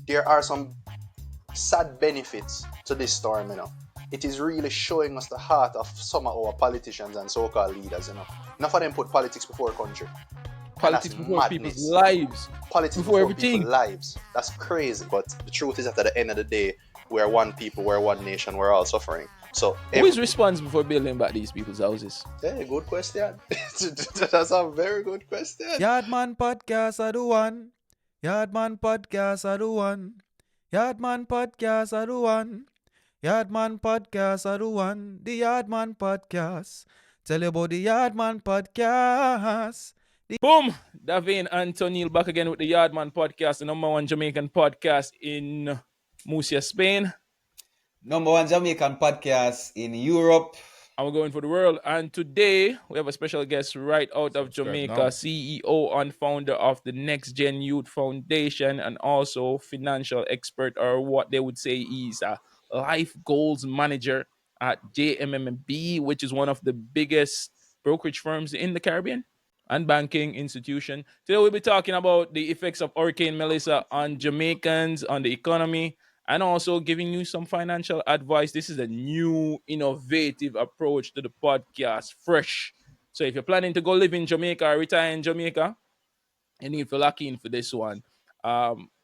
there are some sad benefits to this storm, It is really showing us the heart of some of our politicians and so-called leaders, Enough of them put politics before country. And that's Politics before people's madness. lives. Politics Before before everything. people's lives. That's crazy. But the truth is that at the end of the day, we're one people, we're one nation, we're all suffering. So who is responsible for building back these people's houses? Hey, good question. That's a very good question. Yardman Podcast are the one. Yardman Podcast are the one. Yardman Podcast are the one. Yardman Podcast are the one. The Yardman Podcast. Tell you about the Yardman Podcast. Boom! Davin and Tonil back again with the Yardman Podcast, the number one Jamaican podcast in Murcia, Spain. Number one Jamaican podcast in Europe. And we're going for the world. And today, we have a special guest right out of Jamaica, CEO and founder of the Next Gen Youth Foundation, and also financial expert, or what they would say is a life goals manager at JMMB, which is one of the biggest brokerage firms in the Caribbean and banking institution. Today, we'll be talking about the effects of Hurricane Melissa on Jamaicans, on the economy, and also giving you some financial advice. This is a new, innovative approach to the podcast, fresh. So if you're planning to go live in Jamaica or retire in Jamaica, you need to lock in for this one.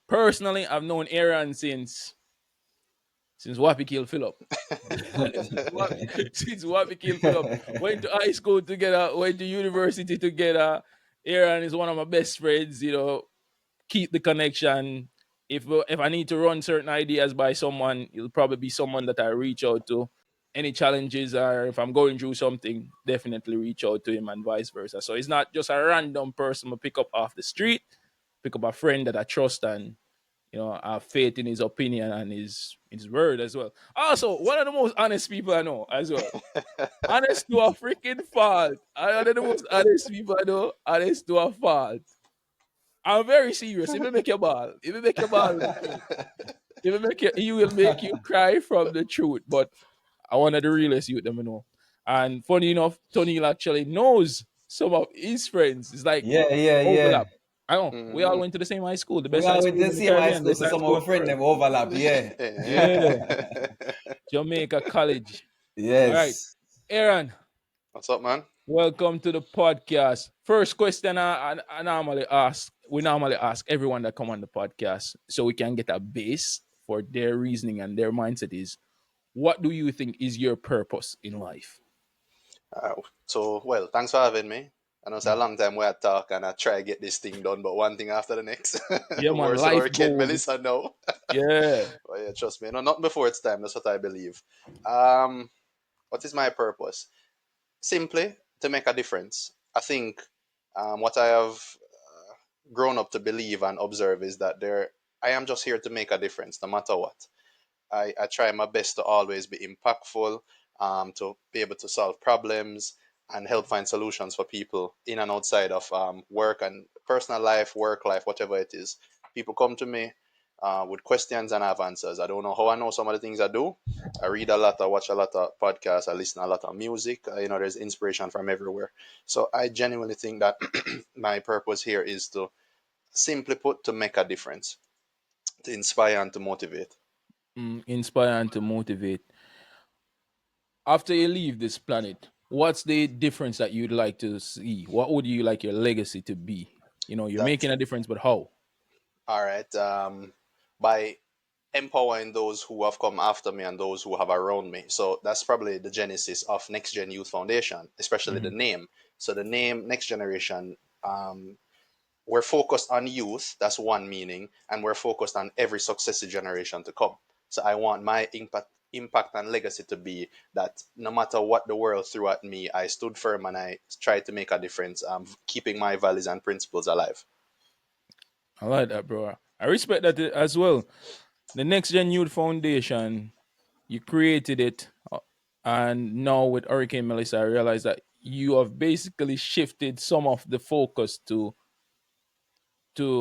Personally, I've known Aaron since Wapi killed Philip. Since Wapi killed Philip. Went to high school together, went to university together. Aaron is one of my best friends, keep the connection. If I need to run certain ideas by someone, it'll probably be someone that I reach out to. Any challenges, or if I'm going through something, definitely reach out to him and vice versa. So it's not just a random person to pick up off the street, pick up a friend that I trust and, I have faith in his opinion and his word as well. Also, one of the most honest people I know as well. Honest to a freaking fault. One of the most honest people I know, honest to a fault. I'm very serious. If you make your ball, he will make you cry from the truth. But I one of the realest youth them know. And funny enough, Tony actually knows some of his friends. It's like overlap. I know. We all went to the same high school. The best high school in the Caribbean. So some of our friends them overlap, Yeah. Jamaica College. Yes. All right. Aaron. What's up, man? Welcome to the podcast. First question I normally ask, we normally ask everyone that come on the podcast so we can get a base for their reasoning and their mindset is, what do you think is your purpose in life? Thanks for having me. I know it's a long time we had talk and I try to get this thing done, but one thing after the next. Yeah, man, Worse life Hurricane goals. Melissa, no. Yeah. But yeah, trust me. No, not before it's time. That's what I believe. What is my purpose? Simply to make a difference. I think what I have grown up to believe and observe is that I am just here to make a difference, no matter what. I try my best to always be impactful, to be able to solve problems and help find solutions for people in and outside of work and personal life, work life, whatever it is. People come to me with questions and I have answers. I don't know how I know some of the things I do. I read a lot, I watch a lot of podcasts, I listen a lot of music. There's inspiration from everywhere. So I genuinely think that my purpose here is to, simply put, to make a difference, to inspire and to motivate. Inspire and to motivate. After you leave this planet, what's the difference that you'd like to see? What would you like your legacy to be? You're making a difference, but how? All right. By empowering those who have come after me and those who have around me. So that's probably the genesis of Next Gen Youth Foundation, especially the name. So the name Next Generation, we're focused on youth. That's one meaning. And we're focused on every successive generation to come. So I want my impact and legacy to be that no matter what the world threw at me, I stood firm and I tried to make a difference, keeping my values and principles alive. I like that, bro. I respect that as well. The Next Gen Youth Foundation, you created it, and now with Hurricane Melissa, I realize that you have basically shifted some of the focus to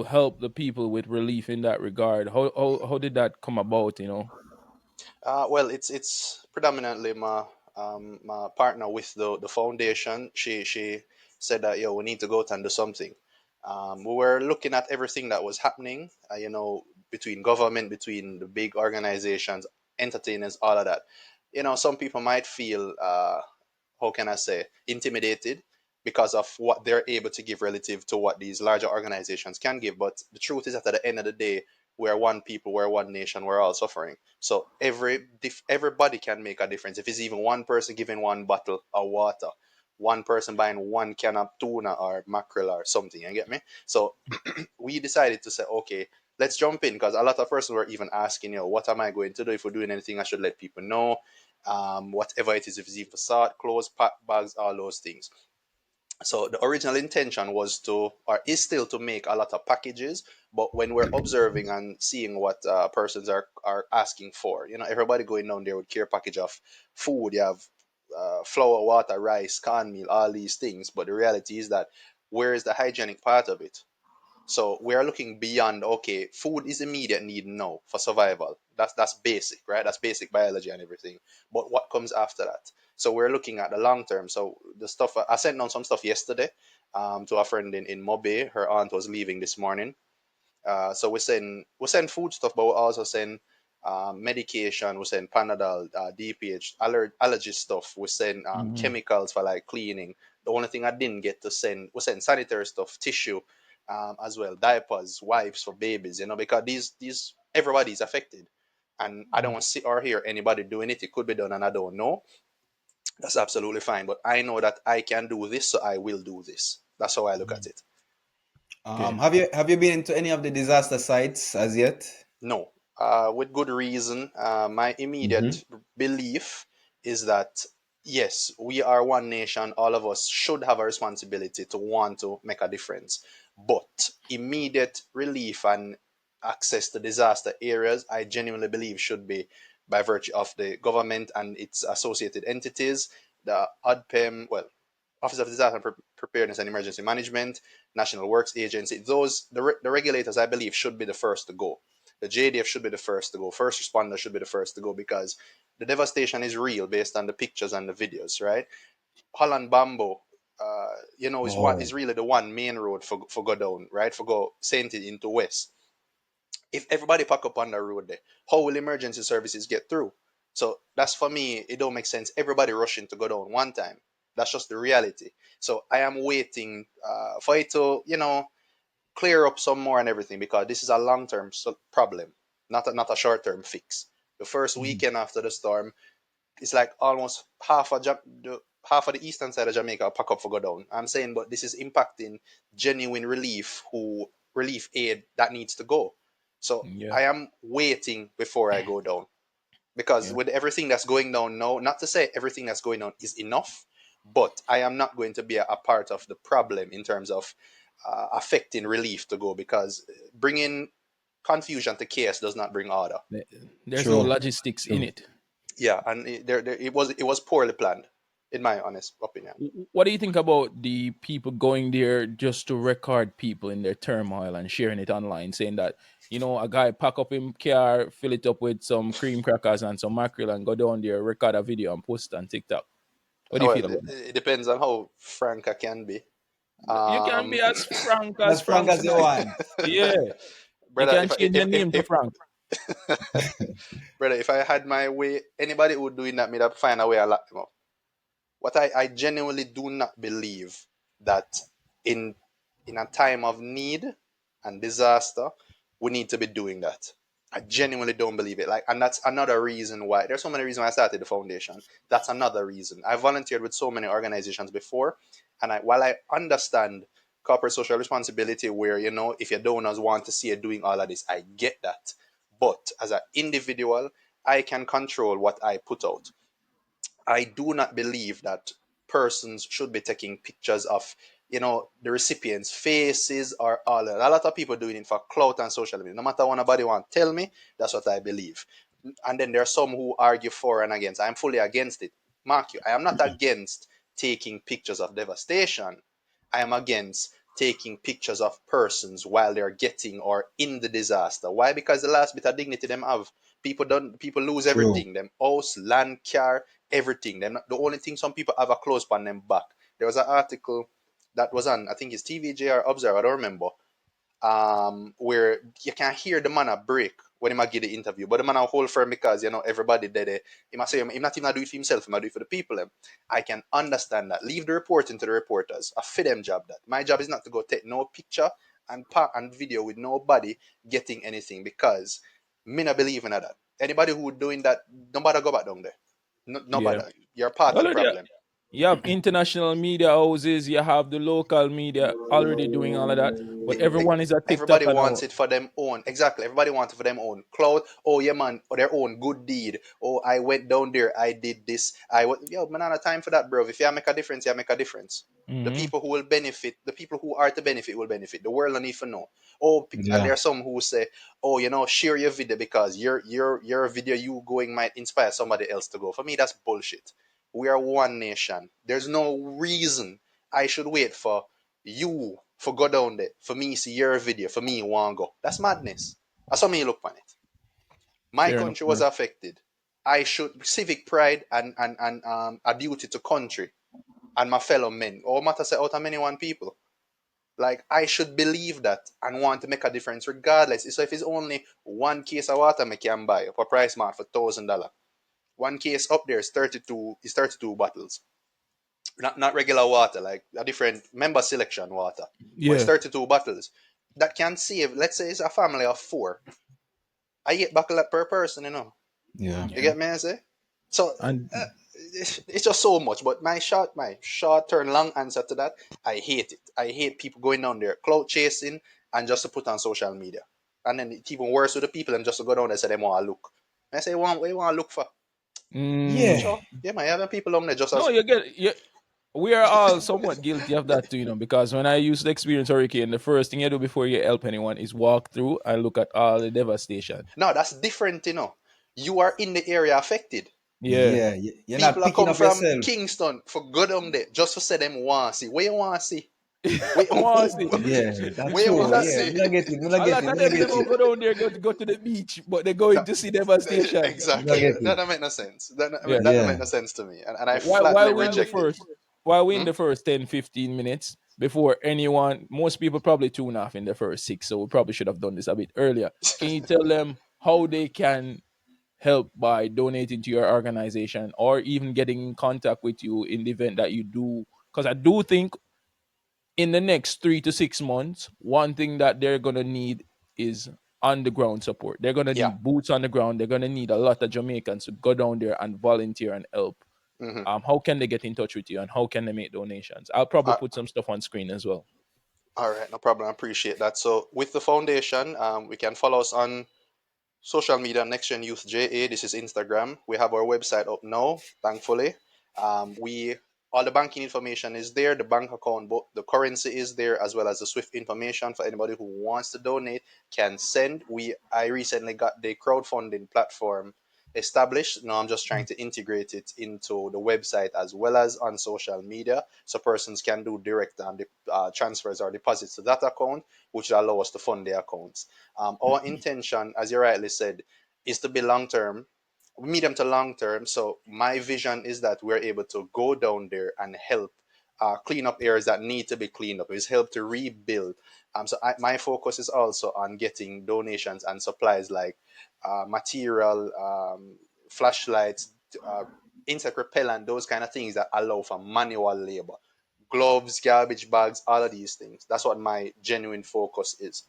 help the people with relief in that regard. How did that come about? It's predominantly my partner with the foundation. She said that we need to go out and do something. We were looking at everything that was happening. between government, between the big organizations, entertainers, all of that. Some people might feel, how can I say, intimidated because of what they're able to give relative to what these larger organizations can give. But the truth is that at the end of the day, we're one people, we're one nation, we're all suffering. So everybody can make a difference. If it's even one person giving one bottle of water, one person buying one can of tuna or mackerel or something, you get me? So we decided to say, okay, let's jump in, because a lot of persons were even asking, what am I going to do? If we're doing anything, I should let people know. Whatever it is, if it's even facade, clothes, pack bags, all those things. So the original intention was to, or is still, to make a lot of packages. But when we're observing and seeing what persons are asking for, everybody going down there with care package of food. You have flour, water, rice, cornmeal, all these things. But the reality is that, where is the hygienic part of it? So we are looking beyond, okay, food is immediate need now for survival. That's basic, right? That's basic biology and everything. But what comes after that? So we're looking at the long term. So the stuff, I sent down some stuff yesterday to a friend in Mobe. Her aunt was leaving this morning. So we send food stuff, but we also send medication. We send Panadol, DPH, allergy stuff. We send Mm-hmm. chemicals for like cleaning. The only thing I didn't get to send, we send sanitary stuff, tissue, as well, diapers, wipes for babies. Because these everybody's affected, and I don't want to see or hear anybody doing it. It could be done, and I don't know. That's absolutely fine. But I know that I can do this, so I will do this. That's how I look at it. Okay. Have you been into any of the disaster sites as yet? No, with good reason. My Mm-hmm. immediate belief is that, yes, we are one nation. All of us should have a responsibility to want to make a difference. But immediate relief and access to disaster areas, I genuinely believe, should be by virtue of the government and its associated entities, the ODPEM, well, Office of Disaster Preparedness and Emergency Management, National Works Agency. The regulators, I believe, should be the first to go. The JDF should be the first to go. First responders should be the first to go, because the devastation is real based on the pictures and the videos, right? Holland Bamboo, is Oh, really the one main road for go down, right? For go Saint into west. If everybody pack up on the road there, how will emergency services get through? So that's, for me, it don't make sense. Everybody rushing to go down one time. That's just the reality. So I am waiting for it to, clear up some more and everything, because this is a long term problem, not a short term fix. The first weekend after the storm, it's like almost half of the eastern side of Jamaica pack up for go down. I'm saying, but this is impacting genuine relief aid that needs to go. So Yeah. I am waiting before I go down, because Yeah. with everything that's going down now, not to say everything that's going on is enough, but I am not going to be a part of the problem in terms of affecting relief to go, because bringing confusion to chaos does not bring order. There's no true, logistics in true. it. Yeah, and it was poorly planned, in my honest opinion. What do you think about the people going there just to record people in their turmoil and sharing it online, saying that, a guy pack up him car, fill it up with some cream crackers and some mackerel and go down there, record a video and post it on TikTok? What do you Well, feel about that? it depends on how frank I can be. You can Um, be as As frank Frank as you tonight. want. Yeah. You brother, can change your name to if Frank. brother, if I had my way, anybody who doing that, me that find a way. I lock them up. What I genuinely do not believe that in in a time of need and disaster, we need to be doing that. I genuinely don't believe it. Like, and that's another reason why there's so many reasons why I started the foundation. That's another reason. I volunteered with so many organizations before, and while I understand corporate social responsibility, where if your donors want to see you doing all of this, I get that. But as an individual, I can control what I put out. I do not believe that persons should be taking pictures of, the recipients' faces or all that. A lot of people doing it for clout and social media. No matter what nobody want to tell me, that's what I believe. And then there are some who argue for and against. I'm fully against it. Mark you, I am not against taking pictures of devastation. I am against taking pictures of persons while they're getting or in the disaster. Why? Because the last bit of dignity them have. People lose True. everything. Them house, land, car, everything. They're not, the only thing some people have a clothes on them back. There was an article that was on, I think it's TVJ or Observer, I don't remember. where you can hear the man a break when he might give the interview, but the man a hold firm because everybody did it. He must say he not even do it for himself, he might do it for the people. I can understand that. Leave the reporting to the reporters. I fit them job that. My job is not to go take no picture and video with nobody getting anything because me not believe in that. Anybody who doing that, nobody go back down there. No, Yeah. nobody. You're part of the Already, problem. you have international media houses, you have the local media already doing all of that, but everyone is a Everybody TikToker wants now. it for them own. Exactly. Everybody wants it for them own. Cloud, oh yeah, man, for their own good deed. Oh, I went down there, I did this. Yo, man, I have time for that, bro. If you make a difference, you make a difference. The Hmm. people who will benefit, the people who are to benefit will benefit. The world don't need to know. Oh, and Yeah. there are some who say, oh, share your video because your video you going might inspire somebody else to go. For me, that's bullshit. We are one nation. There's no reason I should wait for you for go down there, for me see your video, for me want go. That's madness. That's how me look on it. My Fair enough, country was bro. affected. I should civic pride and a duty to country and my fellow men, or matter say out of many one people. Like I should believe that and want to make a difference regardless. So if it's only one case of water I can buy up a price mark for $1,000. One case up there is 32 bottles. Not regular water, like a different member selection water. But it's Yeah. 32 bottles. That can save, let's say it's a family of four. I get bottle per person. Yeah. You Yeah. get me, I say? So And it's just so much. But my short term long answer to that, I hate it. I hate people going down there, clout chasing, and just to put on social media. And then it's even worse with the people and just to go down there and say they want to look. I say, what you want to look for? Yeah. Sure. Yeah, man, having people down there just no, as we are all somewhat guilty of that too, because when I used to experience hurricane, the first thing you do before you help anyone is walk through and look at all the devastation. no, that's different. You are in the area affected. Yeah. Yeah. You're not People are picking come up from yourself. Kingston for go down there just to say them want to see. Where you want to see? Where, Well, see, Yeah, that's where you it's want true. to a, Yeah, see? me not get it. Me not a get lot it. of Me not them get never it. go down there go to the beach, but they're No, going to see devastation. Me not exactly. get That it. don't make no sense. That Yeah. that don't make Yeah. no sense to me, and I While flatly we in the reject it. first while we in Hmm? the first 10, 15 minutes before anyone, most people probably tune off in the first six, so we probably should have done this a bit earlier. Can you tell them how they can help by donating to your organization or even getting in contact with you in the event that you do? Because I do think in the next 3 to 6 months, one thing that they're gonna need is underground support. They're gonna Yeah. need boots on the ground. They're gonna need a lot of Jamaicans to go down there and volunteer and help. Hmm. How can they get in touch with you and how can they make donations? I'll probably put some stuff on screen as well. All right, no problem. I appreciate that. So with the foundation, we can follow us on social media, Next Gen Youth JA. This is Instagram. We have our website up now, thankfully. We all the banking information is there, the bank account, the currency is there, as well as the Swift information for anybody who wants to donate can send. I recently got the crowdfunding platform established. Now I'm just trying to integrate it into the website as well as on social media, so persons can do direct transfers or deposits to that account, which will allow us to fund the accounts. Our intention, as you rightly said, is to be long term, medium to long term. So my vision is that we're able to go down there and help clean up areas that need to be cleaned up. It's help to rebuild. My focus is also on getting donations and supplies like material, flashlights, uh, insect repellent, those kind of things that allow for manual labor. Gloves, garbage bags, all of these things. That's what my genuine focus is.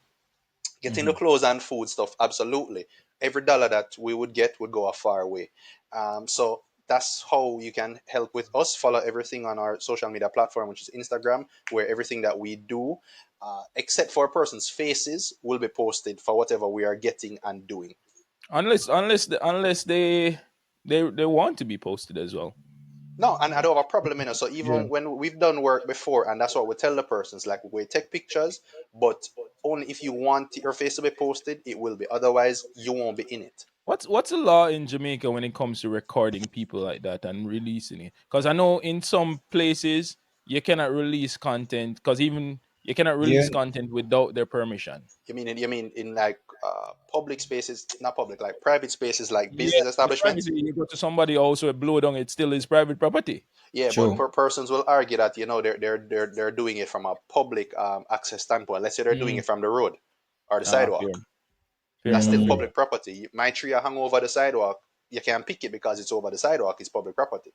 Getting the Mhm. clothes and food stuff, absolutely. Every dollar that we would get would go a far way. So that's how you can help with us. Follow everything on our social media platform, which is Instagram, where everything that we do, except for a person's faces, will be posted for whatever we are getting and doing. Unless they want to be posted as well. No, and I don't have a problem. So Yeah. even when we've done work before, and that's what we tell the persons, like we take pictures, but only if you want your face to be posted, it will be. Otherwise, you won't be in it. What's the law in Jamaica when it comes to recording people like that and releasing it? Because I know in some places you cannot release content because even You cannot Yeah. release content without their permission. You mean in like public spaces, not public, like private spaces, like Yeah, business it's private. establishments? You go to somebody also blow down, it still is private property. Yeah, but True. persons will argue that they're doing it from a public access standpoint. Let's say they're doing Mm. it from the road or the Fair, sidewalk. fair That's enough. still Fair Mm. public enough. property. My tree hung over the sidewalk. You can't pick it because it's over the sidewalk. It's public property.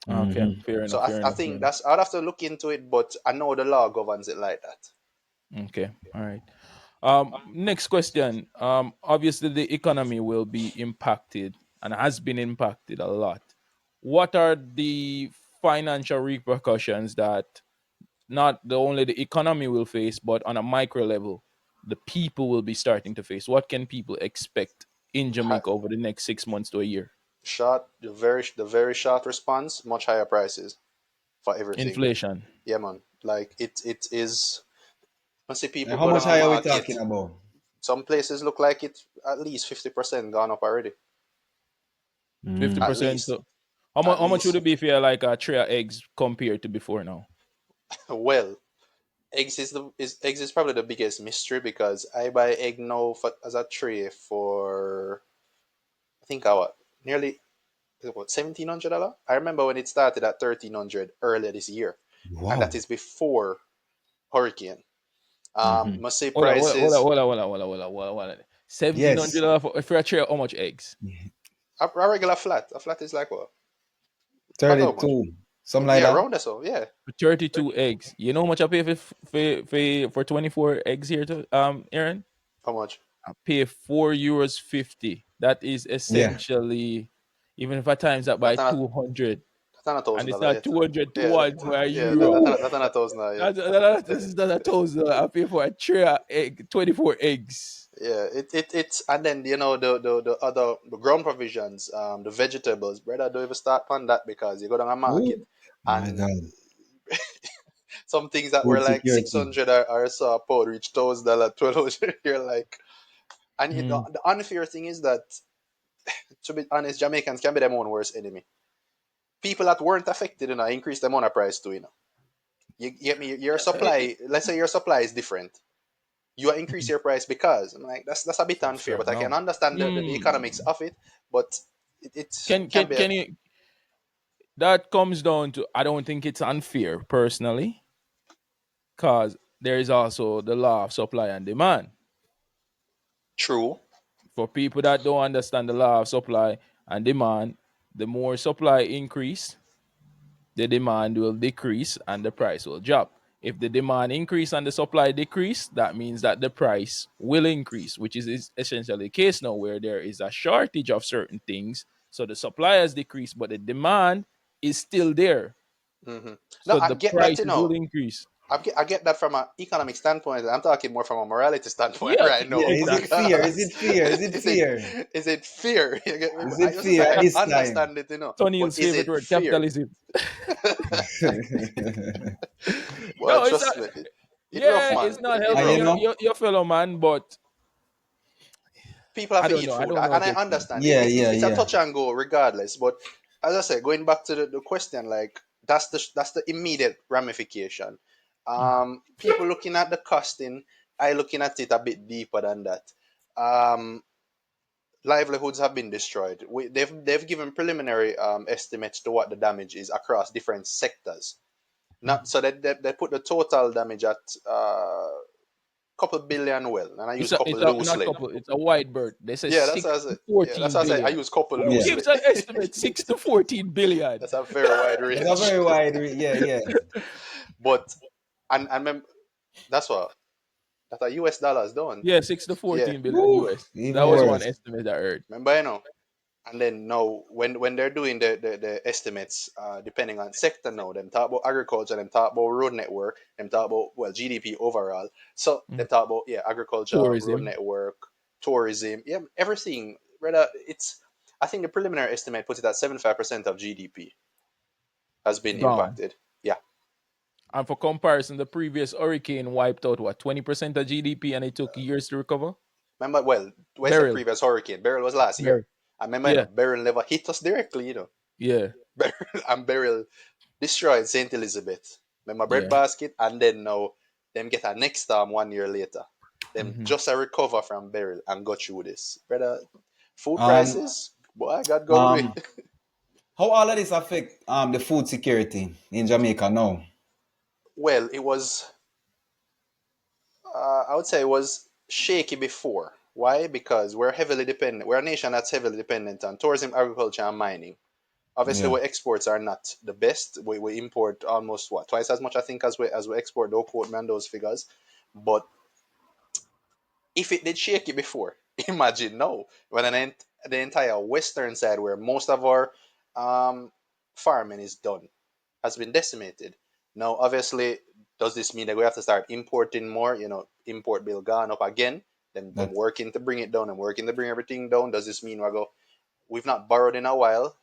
Okay, Mm-hmm. fair So enough. Fair I enough. Fair think enough. that's I'd have to look into it, but I know the law governs it like that. Okay, all right. Next question. Obviously the economy will be impacted and has been impacted a lot. What are the financial repercussions that not the only the economy will face, but on a micro level, the people will be starting to face? What can people expect in Ha- Jamaica over the next 6 months to a year? Short, the very short response, much higher prices for everything. Inflation. Yeah, man. Like it is. I see And people how go much down a higher are we talking market. about? Some places look like it's at least 50% gone up already. Fifty Mm. At percent. least, So how much? at How much would least. it be if you had like a tray of eggs compared to before now? Well, eggs is probably the biggest mystery because I buy egg now as a tray for I think what nearly about $1,700. I remember when it started at 1,300 earlier this year, and that Wow. is before hurricane. Mm-hmm. Must say Hold on, hold on, hold on, prices. hold on, hold on, hold on, hold on, hold on, hold on. Seventeen Yes. hundred dollars for a tray. How much eggs? A regular flat. A flat is like what? Flat how much? 32. Something like Yeah, that. around that so. Yeah. 32 eggs. You know how much I pay for 24 eggs here to Aaron? How much? I pay €4 50. That is Yeah. essentially, even if I times that by That's not 200, that's not a and thousand it's dollar not yet. 200 to Yeah, 1 for a yeah. That, euro. that's not a thousand dollar yet. This is not a thousand. I pay for a tray of 24 eggs. Yeah, it's and then the other the ground provisions, the vegetables, brother, don't even start on that because you go down a market Ooh. My and God. some things that were Food like six security. hundred or so a pound reach $1,000, 1,200. You're like, and Mm. the unfair thing is that to be honest, Jamaicans can be their own worst enemy. People that weren't affected, increase the amount of price too. You get me? Your supply, let's say your supply is different. You increase your price because I'm like that's a bit That's unfair, fair but I can enough. understand the economics Mm. of it, but it Can can can be a can you? That comes down to, I don't think it's unfair personally, because there is also the law of supply and demand. true. For people that don't understand the law of supply and demand, the more supply increase, the demand will decrease and the price will drop. If the demand increase and the supply decrease, that means that the price will increase, which is essentially the case now where there is a shortage of certain things. So the supply has decreased, but the demand is still there. hmm No, So I the get that. prices will increase. I get that from an economic standpoint. I'm talking more from a morality standpoint Yeah, right Yeah. now Is it fair? Is because it fair? Is it is it fair? is it fear? You get me? Is I it was just say fair I this time? understand it, Tony but Hill's is favorite it word, fear? capitalism. Well, No, it's trust not. me, it rough, Yeah, it's man. not It helping You rough. know? your fellow man, but People have I to don't eat know. I food, don't know and I about you. understand it. Yeah, It's yeah, it's a yeah. touch and go regardless. But as I said, going back to the question, like that's the immediate ramification. People looking at the costing, I looking at it a bit deeper than that. Um, livelihoods have been destroyed. They've given preliminary estimates to what the damage is across different sectors. Not so that they put the total damage at couple billion, well, and I use couple It's a not loosely. couple. It's a wide bird. They say Yeah, that's six what I to said. Yeah, that's fourteen what I say. I billion. use couple Who Yeah. loosely. gives an estimate 6 to 14 billion? That's a very wide It's a range. very wide. Yeah, yeah. But and remember, that's what that are US dollars done. Yeah, 6 to 14 billion Yeah. Woo, US. That even was one worse. estimate I heard. Remember, and then now when they're doing the estimates, depending on sector now, them talk about agriculture, them talk about road network, them talk about well GDP overall. So Mm. them talk about agriculture, road Tourism network, tourism, everything. Rather, it's I think the preliminary estimate puts it at 75% of GDP has been gone. impacted. Yeah. And for comparison, the previous hurricane wiped out what 20% of GDP, and it took years to recover. Remember, well, where's the Beryl, previous hurricane? Beryl was last Beryl, year. I remember, yeah, Beryl never hit us directly. yeah, Beryl and Beryl destroyed St. Elizabeth. Remember yeah. breadbasket, and then now them get a next storm 1 year later. Them Mm-hmm. just a recover from burial and go through this. Brother, food Um, prices, boy, God gun way. um, how all of this affect the food security in Jamaica now? Well, it was, I would say it was shaky before. Why? Because we're heavily dependent. We're a nation that's heavily dependent on tourism, agriculture, and mining. Obviously, Yeah, our exports are not the best. We import almost what twice as much, I think, as we export. Don't quote me on those figures, but if it did shake it before, imagine now when the entire western side, where most of our um, farming is done, has been decimated. Now, obviously, does this mean that we have to start importing more? Import bill gone up again. Them that working to bring it down and working to bring everything down. Does this mean we've not borrowed in a while?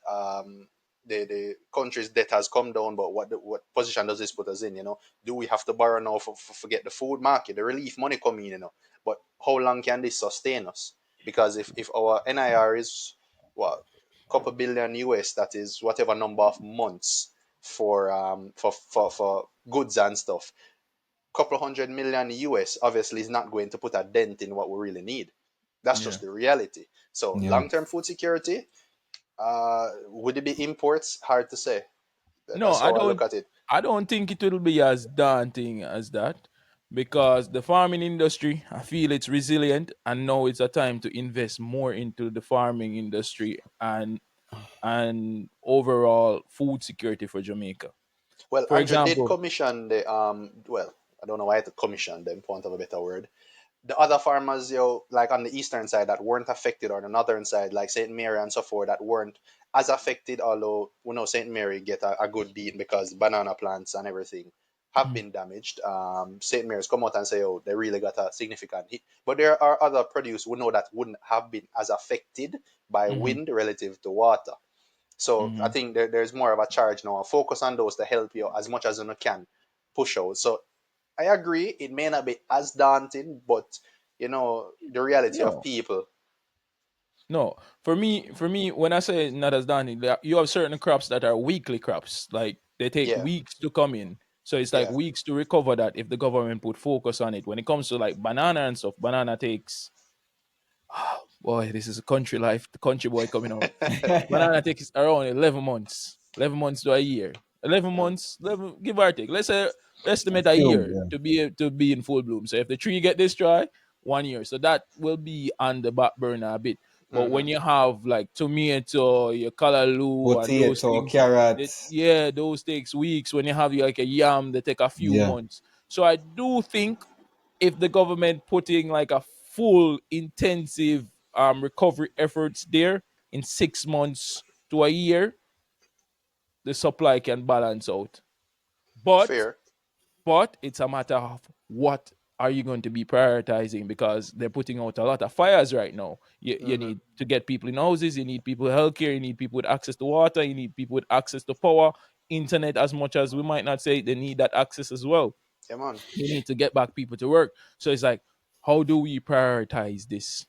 The country's debt has come down, but what position does this put us in? Do we have to borrow now for forget the food market, the relief money coming in? But how long can this sustain us? Because if our NIR is what couple billion US, that is whatever number of months for goods and stuff. Couple 100 million US obviously is not going to put a dent in what we really need. That's Yeah. just the reality. So yeah. long term food security, would it be imports? Hard to say. No, That's how I look at it. I don't think it will be as daunting as that because the farming industry, I feel it's resilient, and now it's a time to invest more into the farming industry and overall food security for Jamaica. Well, For Andrew did example, commission the well, I don't know why to commission them, for want of a better word. The other farmers, like on the eastern side that weren't affected, or the northern side, like St. Mary and so forth, that weren't as affected, although we know St. Mary get a good beat because banana plants and everything have mm, been damaged. St. Mary's come out and say, oh, they really got a significant hit. But there are other produce we know that wouldn't have been as affected by mhm, wind relative to water. So I mhm. think there's more of a charge now. Focus on those to help you as much as you can push out. So I agree, it may not be as daunting, but the reality of No, people. no. For me, when I say not as daunting, you have certain crops that are weekly crops. Like they take Yeah, weeks to come in. So it's like yeah. weeks to recover that if the government put focus on it. When it comes to like banana and stuff, banana takes boy, this is a country life, the country boy coming out. Banana takes around 11 months. 11 months to a year. 11 um, months, 11, give or take. Let's say estimate A a few, year yeah. to be in full bloom. So if the tree get destroyed, 1 year. So that will be on the back burner a bit. But mhm. when you have like tomato, your callaloo and those Potato, things, carrots. yeah, those takes weeks. When you have like a yam, they take a few Yeah. months. So I do think if the government putting like a full intensive recovery efforts there in 6 months to a year, the supply can balance out. But Fair. it's a matter of what are you going to be prioritizing because they're putting out a lot of fires right now. You Hmm. need to get people in houses, you need people healthcare, you need people with access to water, you need people with access to power, internet. As much as we might not say they need that access as well, Yeah, man. you need to get back people to work. So it's like, how do we prioritize this?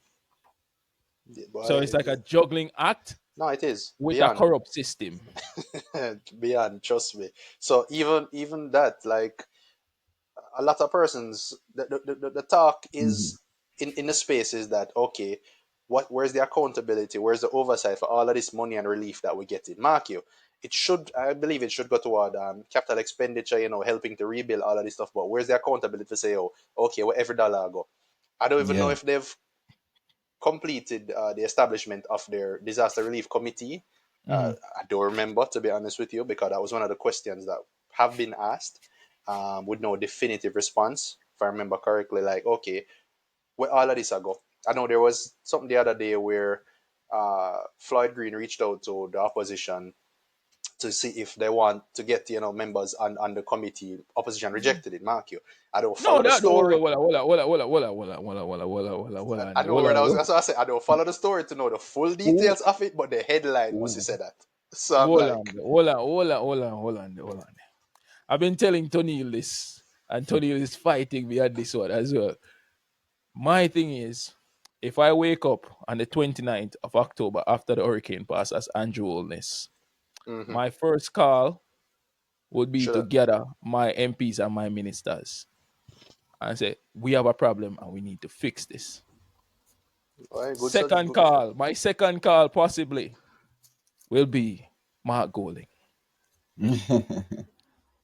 Yeah, So boy, it's like a juggling act no, it is with a beyond. corrupt system. Beyond, trust me. So even that, like, a lot of persons, the talk Mhm. is in the space is that okay, where's the accountability, where's the oversight for all of this money and relief that we get in? Mark you, I believe it should go toward capital expenditure, helping to rebuild all of this stuff, but where's the accountability to say, oh, okay, where every dollar go? I don't even know Yeah. if they've completed the establishment of their disaster relief committee. Mhm. I don't remember, to be honest with you, because that was one of the questions that have been asked with no definitive response. If I remember correctly, like, okay, where all of this ago? I know there was something the other day where Floyd Green reached out to the opposition to see if they want to get members on the committee. Opposition rejected it. Mark you. I don't No, follow the that story. I know where that was. That's what I said. I don't follow the story to know the full details of it, but the headline must have said that. So I'm like, hold on. I've been telling Tony this, and Tony is fighting me at this one as well. My thing is, if I wake up on the 29th of October after the hurricane pass as Andrew Holness, mm-hmm. my first call would be Should to have. gather my MPs and my ministers. and say, we have a problem and we need to fix this. Good Second call, my second call possibly will be Mark Golding.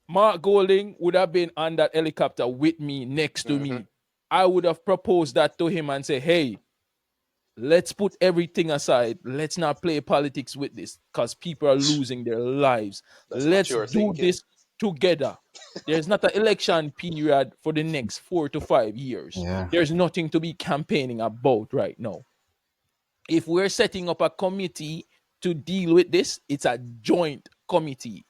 Mark Golding would have been on that helicopter with me, next to me. I would have proposed that to him and say, hey, let's put everything aside. Let's not play politics with this because people are losing their lives. That's Let's mature do thinking. this together. There's not an election period for the next 4 to 5 years. Yeah. There's nothing to be campaigning about right now. If we're setting up a committee to deal with this, it's a joint committee.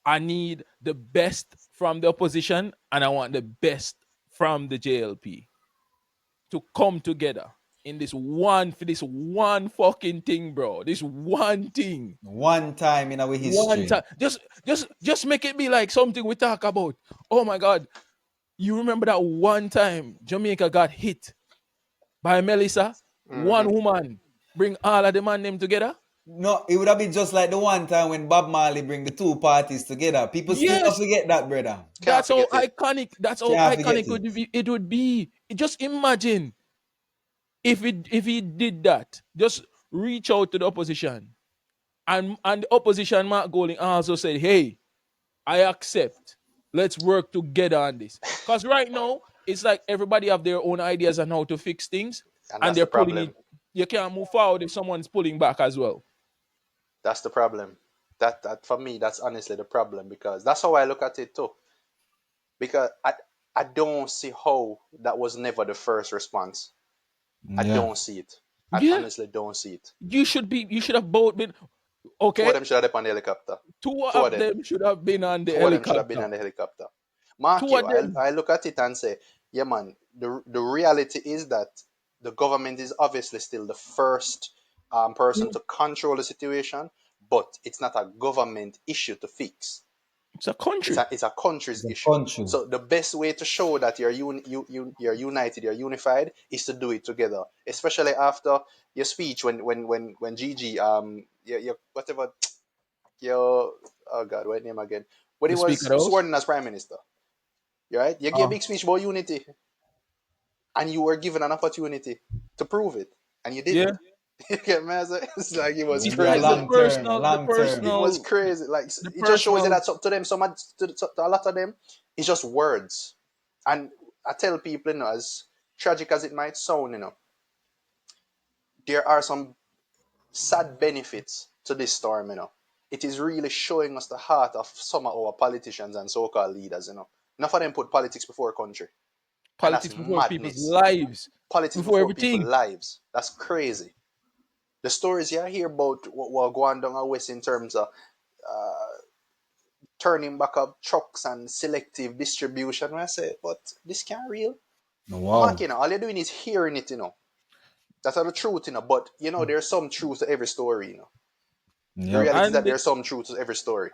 I need the best from the opposition and I want the best from the JLP to come together in this one fucking thing, bro. This one thing. One time in our One history. time. Just make it be like something we talk about. Oh my God. You remember that one time Jamaica got hit by Melissa? One woman bring all of the man them together? No, it would have been just like the one time when Bob Marley bring the two parties together. People still don't Yes. forget that, brother. That's how forget it. iconic. That's how Can't forget iconic it. it would be. Just imagine if he did that. Just reach out to the opposition, and the opposition, Mark Golding, also said, "Hey, I accept. Let's work together on this." Because right now it's like everybody have their own ideas on how to fix things, And and that's they're the pulling problem. it. You can't move forward if someone's pulling back as well. That's the problem. That for me, that's honestly the problem, because that's how I look at it too. Because I don't see how that was never the first response. I Yeah. don't see it. I Yeah, honestly don't see it. you should have both been Two of okay. them should have been on the helicopter. Two Two of of them. them should have been on the Two of them should have been helicopter. on the helicopter. Mark Two you, of them. I look at it and say, yeah, man, the reality is that the government is obviously still the first person to control the situation, but it's not a government issue to fix. It's a country. It's a country's The issue. country. So the best way to show that you're united, you're unified, is to do it together. Especially after your speech when Gigi your whatever your oh God, what name again? When he The Speaker of was the House. sworn in as prime minister, right? You gave a big speech about unity, and you were given an opportunity to prove it, and you Yeah. didn't. You get me? It's like it was It's Yeah, like crazy. long term, the long term. It was personal, crazy. Like the it just shows you personal. that up to them. To a lot of them, it's just words. And I tell people, as tragic as it might sound, there are some sad benefits to this storm. It is really showing us the heart of some of our politicians and so-called leaders. Enough of them put politics before country, and that's Politics before people's madness. lives. Politics Before before people's everything. lives. That's crazy. The stories you hear about what going down the west in terms of turning back up trucks and selective distribution. I say, but this can't real. Wow. Mark, all you're doing is hearing it. That's not the truth. But there's some truth to every story. The Yep. reality is that And there's some truth to every story.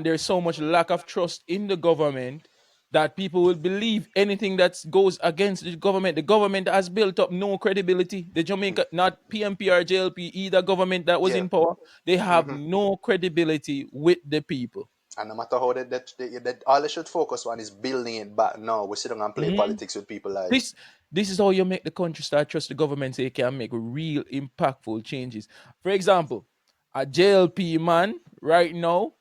there's so much lack of trust in the government that people will believe anything that goes against the government. The government has built up no credibility. The Jamaica, not PMP or JLP, either government that was Yeah. in power, they have no credibility with the people. And no matter how all they should focus on is building it back. No, we sit down and play Mhm. politics with people's lives. This is how you make the country start trust the government so you can make real impactful changes. For example, a JLP man right now,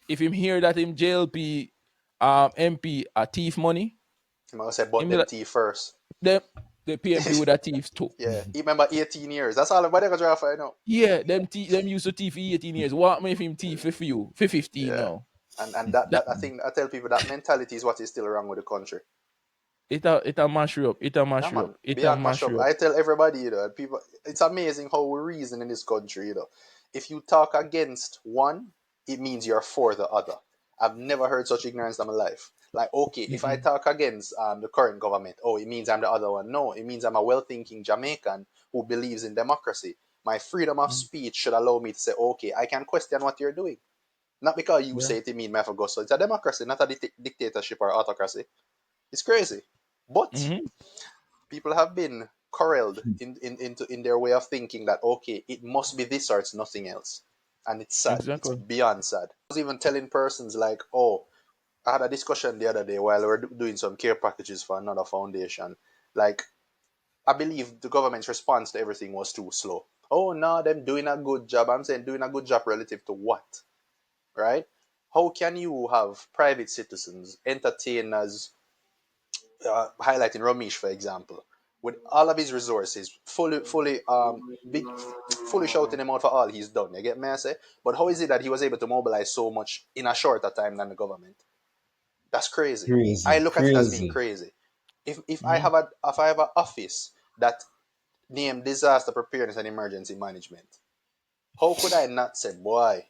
if him hear that him JLP MP a thief money, I'm gonna say, but him be them like, tea first. them the PMP with a thief too. Yeah, he remember 18 years. That's all everybody gonna try to find out. Yeah, them used to thief for 18 years. What me if him thief for you for 15 Yeah, now? and that, That that I think I tell people that mentality is what is still wrong with the country. it a mash you up. It a Yeah, mash you up. man. It a Beyond mash mashup. you up. I tell everybody, people, it's amazing how we reason in this country. If you talk against one, it means you're for the other. I've never heard such ignorance in my life. Like, okay, if I talk against the current government, oh, it means I'm the other one. No, it means I'm a well-thinking Jamaican who believes in democracy. My freedom of speech should allow me to say, okay, I can question what you're doing. Not because you Yeah. say it, it means me have to go. So it's a democracy, not a dictatorship or autocracy. It's crazy. But Mm-hmm. people have been corralled in their way of thinking that okay, it must be this or it's nothing else, and it's sad. It's Exactly. beyond sad. I was even telling persons like, oh, I had a discussion the other day while we were doing some care packages for another foundation. Like, I believe the government's response to everything was too slow. Oh no, them doing a good job. I'm saying doing a good job relative to what, right? How can you have private citizens, entertainers, highlighting Ramesh, for example, with all of his resources, fully shouting him out for all he's done. You get me? I say, but how is it that he was able to mobilize so much in a shorter time than the government? That's crazy. I Crazy, look at it as being crazy. crazy. If I Mm-hmm. have an office that named disaster preparedness and emergency management, how could I not say, boy,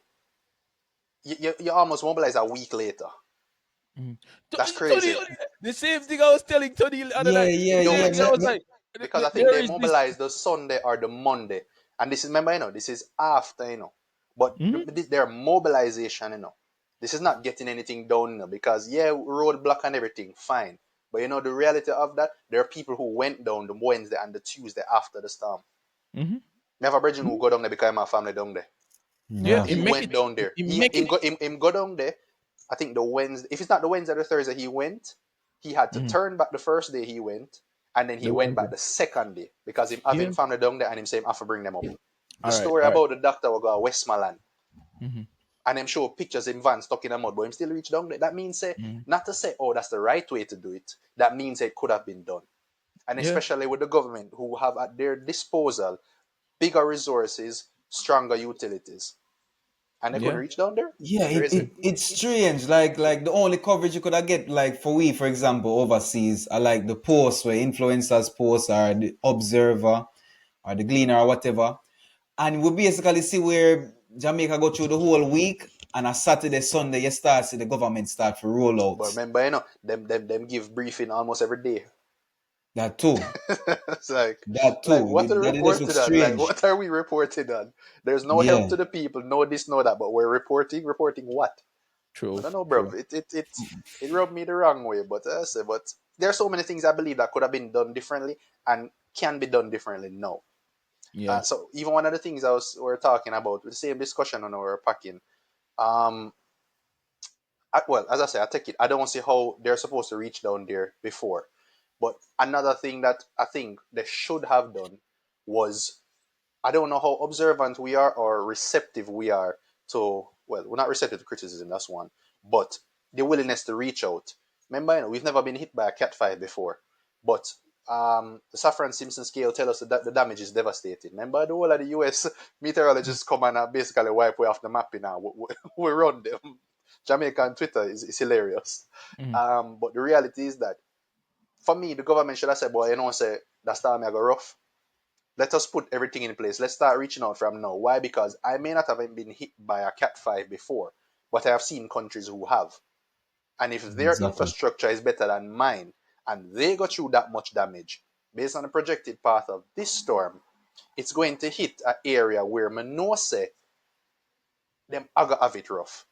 you almost mobilize a week later? Mm-hmm. That's Tony, crazy. the same thing I was telling Tony the other Yeah, night. The yeah, It don't same yeah. make thing I was sense. like, Because I think there they is this. mobilize the Sunday or the Monday, and this is, remember, this is after, but Mm-hmm. their mobilization, this is not getting anything done, because yeah, roadblock and everything, fine, but the reality of that, there are people who went down the Wednesday and the Tuesday after the storm. Mm-hmm. Me have a brethren who Mm-hmm. go down there because my family down there. Yeah, Yeah. He he make went it. down there. He He make him it. go him go down there. I think the Wednesday. If it's not the Wednesday or the Thursday, he went. He had to Mm-hmm. turn back the first day he went, and then he The went back Wednesday. the second day because him have Yeah. him family down there and him say him have to bring them up. The All right. story All right. about the doctor will go to Westmoreland Mm-hmm. and him show pictures in van stuck in a mud, but him still reach down there. That means say Mm-hmm. not to say, oh, that's the right way to do it. That means it could have been done. And Yeah. especially with the government who have at their disposal bigger resources, stronger utilities. And they couldn't Yeah. reach down there? Yeah, Crazy. it's strange. Like the only coverage you could have get, like for example, overseas, are like the posts where influencers post or the observer or the gleaner or whatever. And we basically see where Jamaica go through the whole week, and a Saturday, Sunday, you start see the government start to roll But out. remember, them give briefing almost every day. That too. It's like, That like too. what are we That it just looks reporting on? Like, strange. what are we reporting on? There's no help Yeah. to the people, no this, no that, but we're reporting what? I True. don't know, bro. True. It rubbed me the wrong way, but there are so many things I believe that could have been done differently and can be done differently now. Yeah. So even one of the things we're talking about, the same discussion on our packing. Um, well, as I say, I take it. I don't see how they're supposed to reach down there before. But another thing that I think they should have done was, I don't know how observant we are or receptive we are to, well, we're not receptive to criticism, that's one, but the willingness to reach out. Remember, we've never been hit by a Cat 5 before, but the Safran Simpson scale tell us that the damage is devastating. Remember, the whole of the US meteorologists come and basically wipe way off the map now. We run them. Jamaica on Twitter is hilarious. Mm-hmm. But the reality is that, for me, the government should have said, boy, say, that's time I go rough. Let us put everything in place. Let's start reaching out from now. Why? Because I may not have been hit by a Cat 5 before, but I have seen countries who have. And if their Exactly. infrastructure is better than mine, and they go through that much damage, based on the projected path of this storm, it's going to hit an area where Manose, them aga have it rough.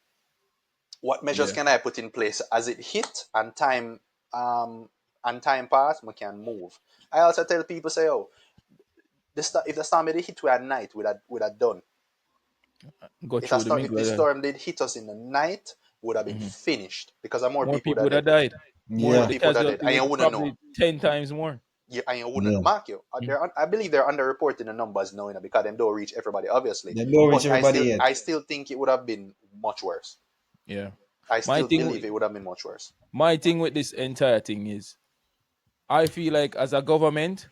What measures Yeah. can I put in place as it hit um and time pass, we can move. I also tell people, say, oh, if the storm did hit we at night, we'd have done. Go If a through the storm, if middle of this that. storm did hit us in the night, would have been Mm-hmm. finished because more More people would people have would have dead. died. More The Yeah. people would have dead, casualty and you would wouldn't know. probably 10 times more. You wouldn't Yeah. mark you. Mm. I believe they're underreporting the numbers now, because they don't reach everybody, obviously. They don't reach But everybody yet. I still think it would have been much worse. Yeah. I My still thing, believe it would have been much worse. my thing with this entire thing is, I feel like as a government,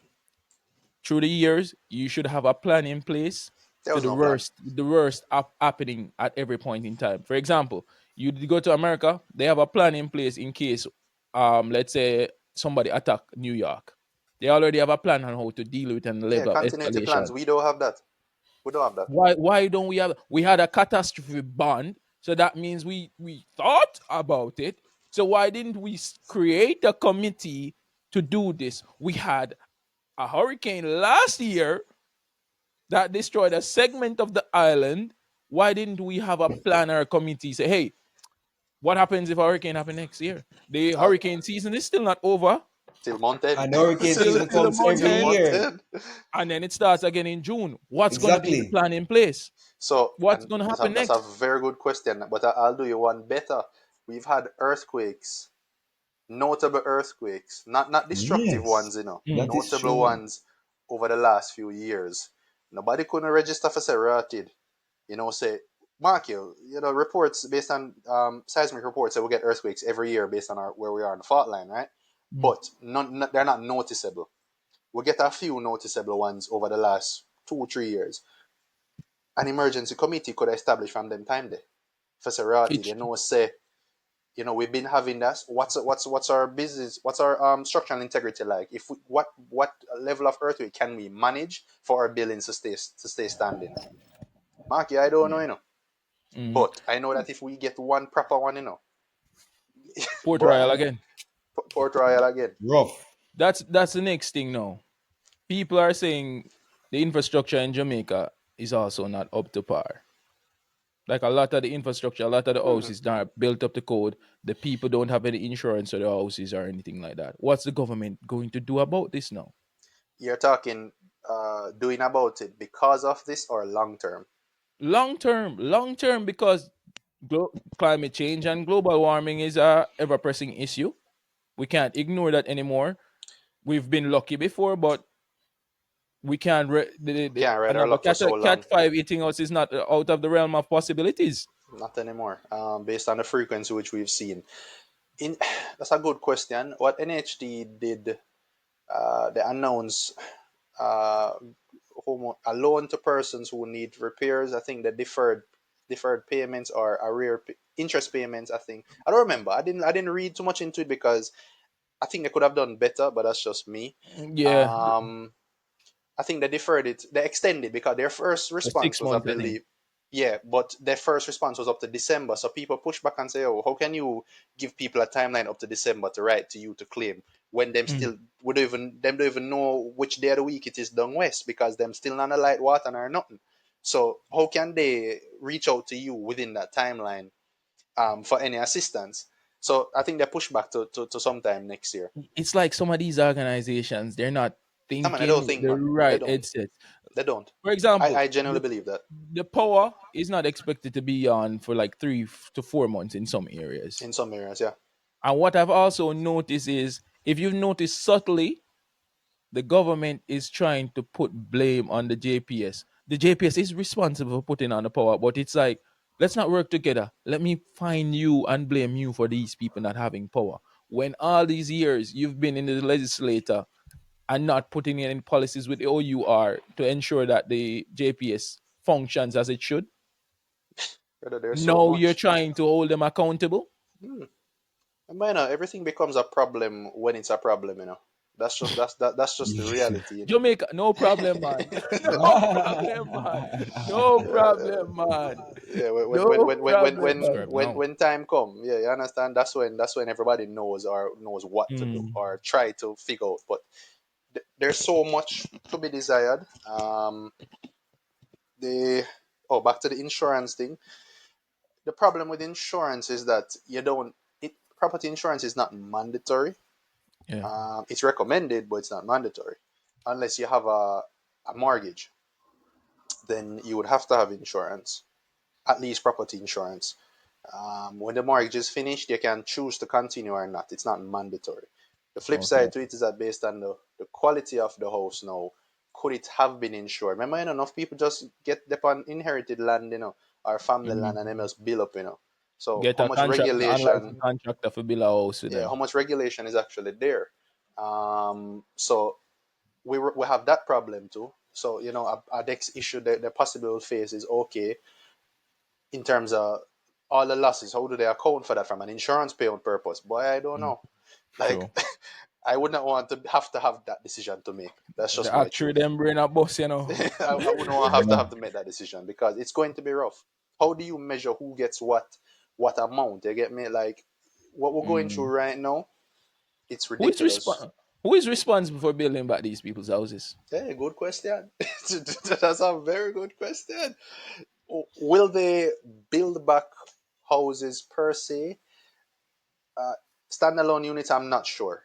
through the years, you should have a plan in place There to was no plan. the worst happening at every point in time. For example, you go to America, they have a plan in place in case, let's say somebody attack New York. They already have a plan on how to deal with and Yeah, level of continuity plans. escalation. We don't have that. We don't have that. Why don't we have? We had a catastrophe bond, so that means we thought about it. So why didn't we create a committee to do this? We had a hurricane last year that destroyed a segment of the island. Why didn't we have a plan or a committee say, hey, what happens if a hurricane happen next year? The Uh, hurricane season is still not over. till month And the hurricane Still season still a comes month every till end, month year. end. and then it starts again in June. What's gonna be the Exactly. plan in place? So, What's and gonna that's a, happen that's a next? very good question. But I'll do you one better. we've had earthquakes, notable earthquakes, not destructive Yes, ones, you know, that Mm. is notable true. ones over the last few years. Nobody couldn't register for say rotted. Say Mark, reports based on seismic reports that we get earthquakes every year based on where we are on the fault line, right? Mm. But they're not noticeable. We get a few noticeable ones over the last 2 3 years. An emergency committee could establish from them time there for Serati. It's Say, we've been having that. What's our business? What's our structural integrity like? If we, what level of earthquake can we manage for our buildings to stay standing? Marky, I don't know, mm. but I know that if we get one proper one, Port Royal boy, again. Port Royal again. Rough. That's the next thing now. People are saying the infrastructure in Jamaica is also not up to par. Like a lot of the infrastructure, a lot of the Hmm. houses that are built up to code, the people don't have any insurance for the houses or anything like that. What's the government going to do about this now? You're talking doing about it because of this or long term? Long term, because climate change and global warming is a ever pressing issue. We can't ignore that anymore. We've been lucky before, but we can't. Can't ride our Another luck for so cat long. five eating us is not out of the realm of possibilities. Not anymore. Based on the frequency which we've seen. In That's a good question. What NHD did, they announced uh, a loan to persons who need repairs. I think the deferred payments or interest payments. I think I don't remember. I didn't read too much into it because I think they could have done better, but that's just me. Yeah, Um, I think they deferred it, they extended because their first for response six was, I months, I think. believe, yeah, but their first response was up to December. So people push back and say, "Oh, how can you give people a timeline up to December to write to you to claim when Mm. them don't even know which day of the week it is down west because them still not a light water or nothing. So how can they reach out to you within that timeline for any assistance? So I think they push back to sometime next year. It's like some of these organizations, they're not I mean, I don't thinking think, the man, they right don't. headset. They don't. For I, example, I genuinely believe that. the power is not expected to be on for like 3 to 4 months in some areas. In some areas, yeah. And what I've also noticed is, if you've noticed subtly, the government is trying to put blame on the JPS. The JPS is responsible for putting on the power, but it's like, let's not work together. Let me find you and blame you for these people not having power. When all these years you've been in the legislature and not putting in policies with the OUR to ensure that the JPS functions as it should, Brother, there's so now you're much. trying to hold them accountable. Hmm. And everything becomes a problem when it's a problem. That's just the reality. Jamaica, no problem, man. No problem, man. No Yeah, problem, man. yeah. No problem, man. Subscribe When now. when time come, yeah, you understand. That's when everybody knows what to do Mm. or try to figure out. But there's so much to be desired. The Back to the insurance thing. The problem with insurance is that you don't. Property insurance is not mandatory. Yeah. It's recommended, but it's not mandatory. Unless you have a mortgage, then you would have to have insurance, at least property insurance. When the mortgage is finished, you can choose to continue or not. It's not mandatory. The flip Okay. side to it is that based on the quality of the house now, could it have been insured? Remember, enough people just get upon inherited land, or family land, and Mm. they must build up. So Get a contract, unlicensed contractor for bill a house with how them. much regulation is actually there? So we have that problem too. So our next issue that the possible will face is, okay, in terms of all the losses, how do they account for that from an insurance payout purpose? Boy, I don't Mm. know. Like, True. I would not want to have that decision to make. That's The just my actuary truth. them brain a bus, you know. I wouldn't want to have to make that decision because it's going to be rough. How do you measure who gets what amount? You get me? Like, what we're going through Mm. right now, it's Who is ridiculous. who is responsible for building back these people's houses? Hey, good question. That's a very good question. Will they build back houses per se? Uh, Standalone units, I'm not sure.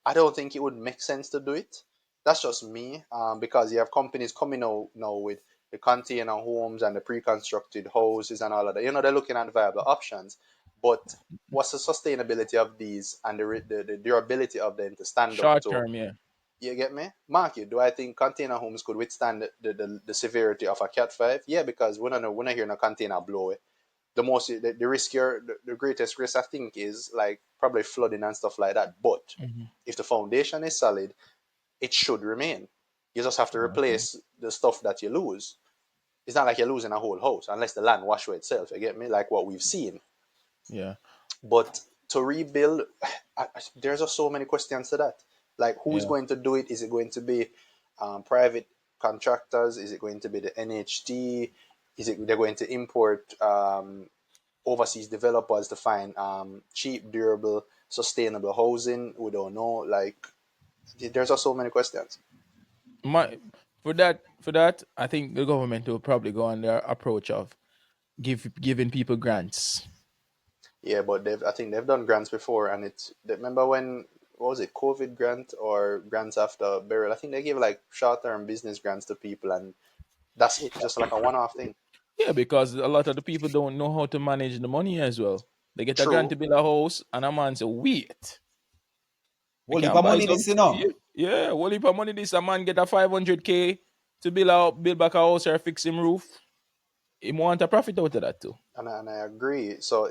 I don't think it would make sense to do it. That's just me, because you have companies coming out now with the container homes and the pre-constructed houses and all of that. They're looking at viable options. But what's the sustainability of these and the durability of them to stand up Short to? term, yeah. You get me? Mark, you do I think container homes could withstand the severity of a Cat 5? Yeah, because we're not hearing a container blow it. The riskier, the greatest risk I think is like probably flooding and stuff like that. But Mm-hmm. if the foundation is solid, it should remain. You just have to Okay. replace the stuff that you lose. It's not like you're losing a whole house unless the land wash away itself. You get me? Like what we've seen. Yeah. But to rebuild, there's just so many questions to that. Like, who's Yeah. going to do it? Is it going to be private contractors? Is it going to be the NHT? Is it they're going to import overseas developers to find cheap, durable, sustainable housing? We don't know. Like, there's just so many questions. My for that, I think the government will probably go on their approach of giving people grants. Yeah, but I think they've done grants before, and remember when, what was it, COVID grant or grants after burial? I think they give like short-term business grants to people, and that's it, just like a one-off thing. Yeah, because a lot of the people don't know how to manage the money as well. They get a grant True, to build a house, and a man say, "Wait, we Whole heap can't of buy money some." this, you know. Yeah, what if money this a man get a 500K to build back a house or fix him roof? He want a profit out of that too. and I agree. So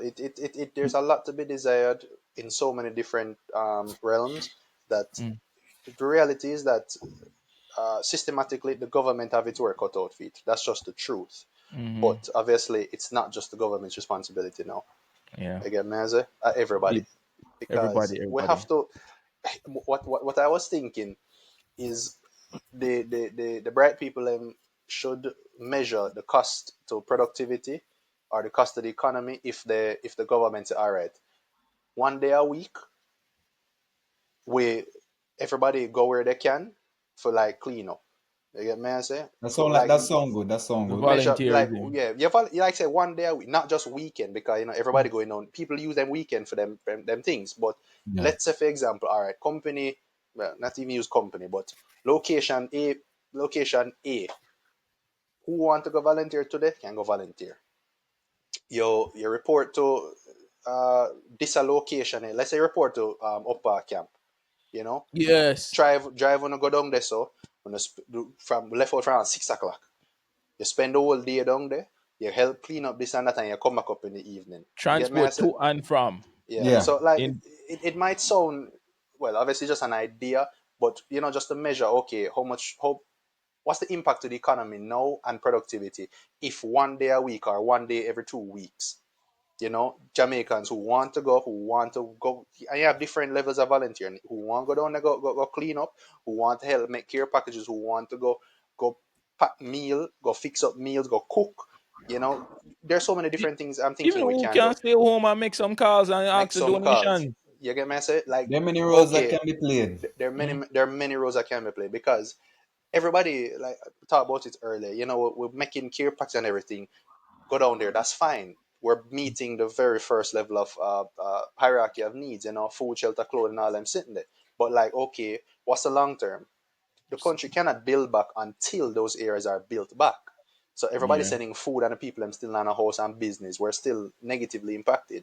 there's a lot to be desired in so many different realms. That Mm, the reality is that systematically the government have its work cut out for it. That's just the truth. mm-hmm. But obviously, it's not just the government's responsibility now. Yeah, Again, Meze, everybody, Peop- because we everybody. have to. What I was thinking is the bright people should measure the cost to productivity or the cost of the economy if the government say, all right, 1 day a week we everybody go where they can for like clean up. You get me? I say so like That sound good. That sound The good. measure like volunteerism. yeah you like say 1 day a week, not just weekend because everybody going on. People use them weekend for them things, but Yeah. let's say for example, all right, company, well, not even use company, but location A, location A. Who want to go volunteer today can go volunteer. You report to this location. Let's say report to Upper Camp. You know, Yes, drive on go down there. So when from left out from 6 o'clock, you spend the whole day down there. You help clean up this and that, and you come back up in the evening. You get me? I transport say, to and from. yeah. Yeah. So like In it might sound well, obviously just an idea, but just to measure, okay, how what's the impact to the economy now and productivity if 1 day a week or 1 day every 2 weeks, Jamaicans who want to go, and you have different levels of volunteering, who want to go down there, go clean up, who want to help make care packages, who want to go pack meal, go fix up meals, go cook. There's so many different things I'm even thinking we who can do. can stay home and make some calls and Make ask a some calls. donation. You get me? I say like, There are many roles that okay, can be played. Mm, there are many roles that can be played because everybody like talked about it earlier. We're making care packs and everything. Go down there. That's fine. We're meeting the very first level of hierarchy of needs. Food, shelter, clothing, all them sitting there. But like, okay, what's the long term? The country cannot build back until those areas are built back. So everybody's yeah. sending food and the people them still in a house and business. We're still negatively impacted.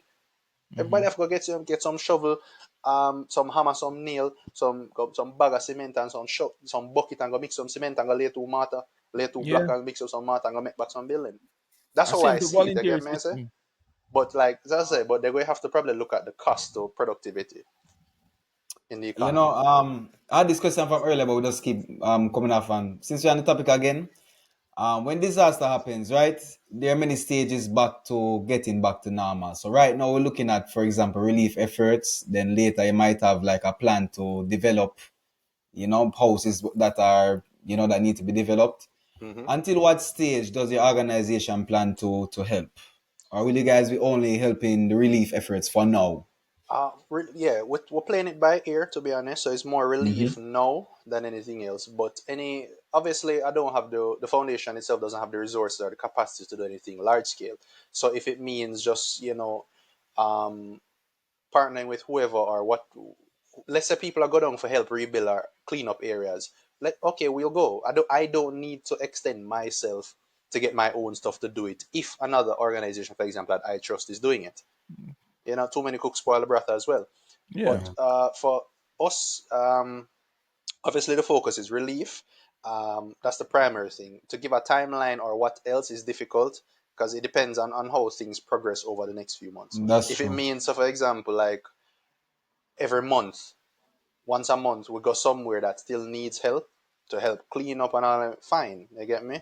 Mm-hmm. Everybody have to go get some shovel, some hammer, some nail, some bag of cement and some bucket and go mix some cement and go lay two block Yeah. and mix up some mortar and go make back some building. That's I how I same to see it. You get volunteer me? I say? system. But like as I say, but they're going to have to probably look at the cost of productivity in the You know, economy. I had this question from earlier, but we just keep coming off. And since we're on the topic again, when disaster happens, right, there are many stages back to getting back to normal. So right now we're looking at, for example, relief efforts. Then later you might have like a plan to develop, houses that are, that need to be developed. Mm-hmm. Until what stage does your organization plan to help? Or will you guys be only helping the relief efforts for now? Yeah, we're playing it by ear to be honest. So it's more relief Mm-hmm. now than anything else. But obviously, I don't have the foundation itself doesn't have the resources or the capacity to do anything large scale. So if it means just um, partnering with whoever or what, let's say people are going down for help rebuild or clean up areas. Okay, we'll go. I don't need to extend myself to get my own stuff to do it. If another organization, for example, that I trust is doing it. Too many cooks spoil the broth as well. Yeah. But for us, obviously the focus is relief. That's the primary thing. To give a timeline or what else is difficult, because it depends on how things progress over the next few months. That's If it true. means, so for example, like every month, once a month, we go somewhere that still needs help to help clean up and all, fine. You get me?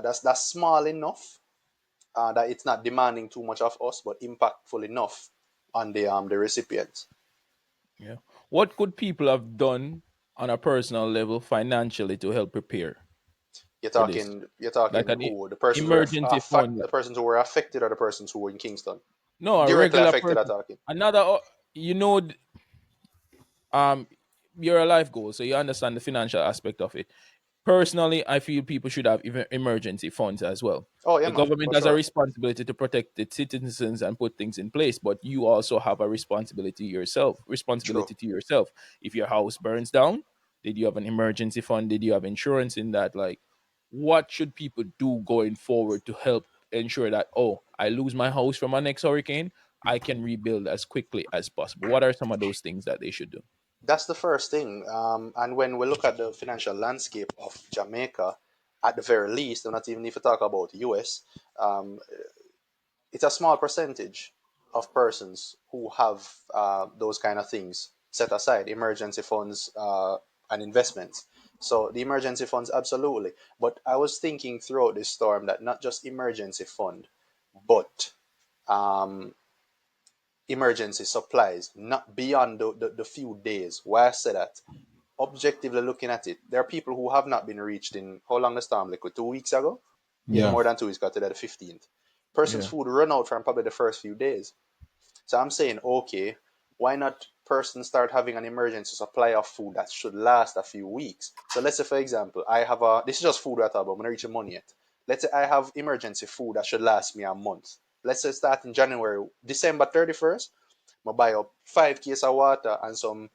That's small enough that it's not demanding too much of us, but impactful enough on the recipient. Yeah. What could people have done on a personal level financially to help prepare You're for this? talking you're Like talking an who? The persons who are emergency fund. the persons who were affected, or the persons who were in Kingston? No, a Directly regular affected are person. talking. Another, you know, um, you're a life goal, so you understand the financial aspect of it. Personally, I feel people should have even emergency funds as well. Oh yeah, The man, government for has a sure. responsibility to protect its citizens and put things in place, but you also have a True. responsibility to yourself. If your house burns down, did you have an emergency fund? Did you have insurance in that? Like, what should people do going forward to help ensure that, oh, I lose my house from my next hurricane, I can rebuild as quickly as possible? What are some of those things that they should do? That's the first thing. And when we look at the financial landscape of Jamaica, at the very least, and not even if you talk about the US, um, it's a small percentage of persons who have those kind of things set aside, emergency funds and investments. So the emergency funds, absolutely. But I was thinking throughout this storm that not just emergency fund, but um, emergency supplies, not beyond the few days. Why I say that? Objectively looking at it, there are people who have not been reached in how long the storm? Like 2 weeks ago? Yeah, Yeah. more than 2 weeks, got to the 15th. Person's Yeah. food run out from probably the first few days. So I'm saying, okay, why not person start having an emergency supply of food that should last a few weeks? So let's say, for example, this is just food right now, but I'm going to reach the money yet. Let's say I have emergency food that should last me a month. Let's say start in January, December 31st, I buy up 5 cases of water and some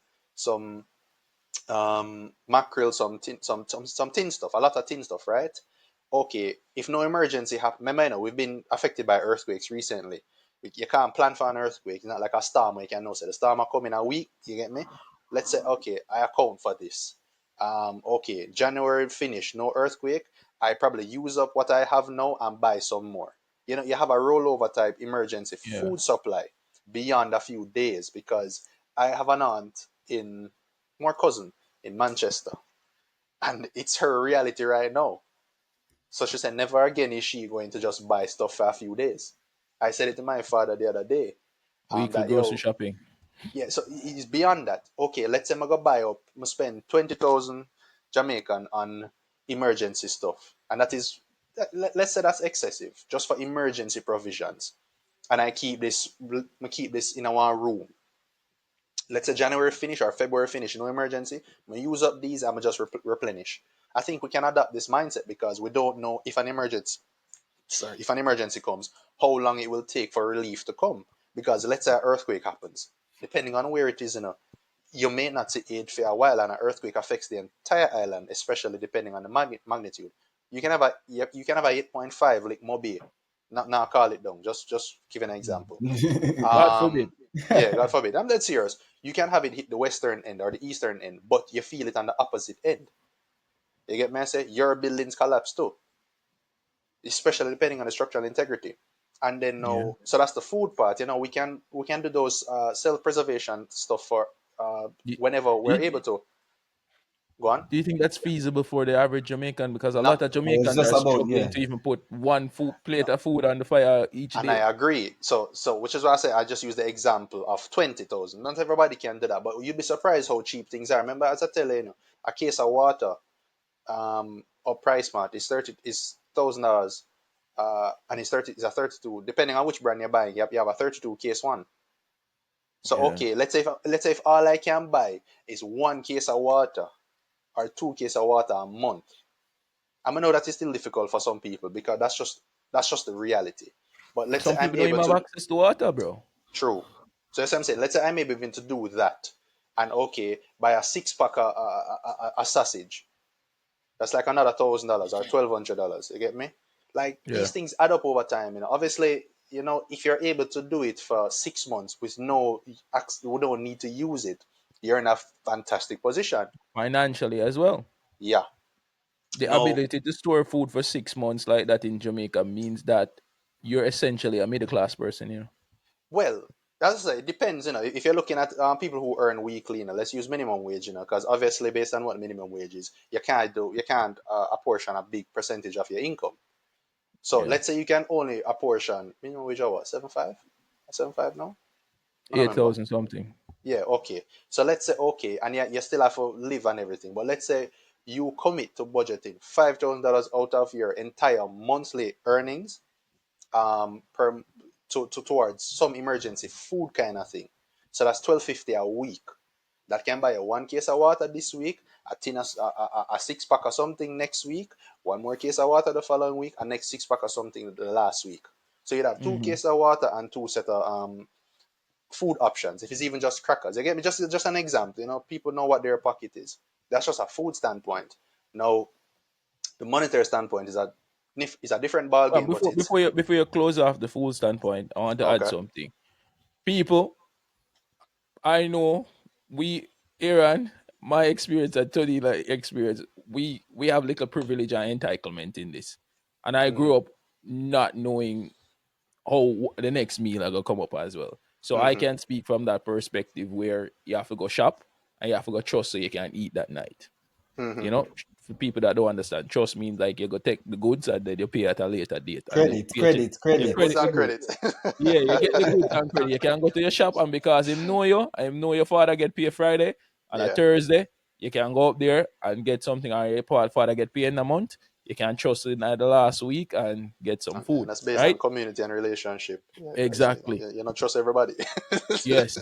mackerel, some tin stuff, a lot of tin stuff, right? Okay, if no emergency happen, remember, we've been affected by earthquakes recently. You can't plan for an earthquake. It's not like a storm where you can know, say the storm will come in a week. You get me? Let's say, okay, I account for this. Okay, January finish, no earthquake. I probably use up what I have now and buy some more. You have a rollover type emergency Yeah. food supply beyond a few days, because I have an aunt in more cousin in Manchester, and it's her reality right now. So she said, never again is she going to just buy stuff for a few days. I said it to my father the other day. Weekly That grocery yo, shopping. yeah. So it's beyond that. Okay, let's say I go buy up, I spend 20,000 Jamaican on emergency stuff, and that is, let's say that's excessive just for emergency provisions. And I keep this in our room. Let's say January finish or February finish, no emergency. I use up these, I'm just replenish. I think we can adapt this mindset because we don't know if an emergency comes, how long it will take for relief to come. Because let's say an earthquake happens, depending on where it is, you may not see aid for a while, and an earthquake affects the entire island, especially depending on the magnitude. You can have a 8.5 like Mobile. Not now call it down. Just give an example. God forbid. Yeah, God forbid. I'm dead serious. You can have it hit the western end or the eastern end, but you feel it on the opposite end. You get me? I say your buildings collapse too, especially depending on the structural integrity. And then Yeah. now, so that's the food part. We can do those self preservation stuff for Do, whenever do we're able you, to. Go on. do you think that's feasible for the average Jamaican? Because a lot Not of I was Jamaicans just are about, struggling yeah. to even put one food no. plate of food on the fire each And day. I agree. So which is why I say I just use the example of 20,000. Not everybody can do that, but you'd be surprised how cheap things are. Remember, as I tell you, a case of water or price mart is $1,000, and it's a 32. Depending on which brand you're buying, you have a 32 case one. So Yeah. okay, let's say if all I can buy is one case of water or two case of water a month, I know that is still difficult for some people because that's just the reality. But let's say Some I'm people don't able even have to. access to water, bro. True. So as I'm saying, let's say I'm able even to do that, and okay, buy a 6 pack a sausage. That's like another $1,000 or $1,200. You get me? Like Yeah. these things add up over time. Obviously, if you're able to do it for 6 months with we don't need to use it, you're in a fantastic position. Financially as well. Yeah. The No, ability to store food for 6 months like that in Jamaica means that you're essentially a middle class person, you know. well, as I say, it depends. If you're looking at people who earn weekly, let's use minimum wage. Because obviously, based on what minimum wage is, you can't apportion a big percentage of your income. So Yeah. let's say you can only apportion minimum wage, or what, 7.5, 7.5 now? I don't Eight remember. thousand something. Yeah, okay. So let's say, okay, and you still have to live and everything, but let's say you commit to budgeting $5,000 out of your entire monthly earnings, per towards some emergency food kind of thing. So that's 12.50 a week. That can buy a one case of water this week, a 6 pack or something next week, one more case of water the following week, and next 6 pack or something the last week. So you'd have two Mm-hmm. cases of water and two set of food options. If it's even just crackers, you get me. Just an example. People know what their pocket is. That's just a food standpoint. Now, the monetary standpoint is a different ball Well, game, but it's before you close off the full standpoint, I want to add okay. something. People, I know we Aaron, my experience and Tony like experience, we have little privilege and entitlement in this. And I grew Mm-hmm. up not knowing how the next meal are gonna come up as well. So I Mm-hmm. can speak from that perspective where you have to go shop and you have to go trust so you can eat that night. Mm-hmm. You know, for people that don't understand, trust means like you go take the goods and then you pay at a later date and then Credit, pay check. credit, You credit. Goods credit the and goods. credit. Yeah, you get the goods and credit. You can go to your shop and because him know you, and him know your father get paid Friday and a Yeah. Thursday, you can go up there and get something or your father get paid in a month. You can trust it at the last week and get some And food, that's based on right? community and relationship. Yeah, guys, Exactly. you not trust everybody. Yes.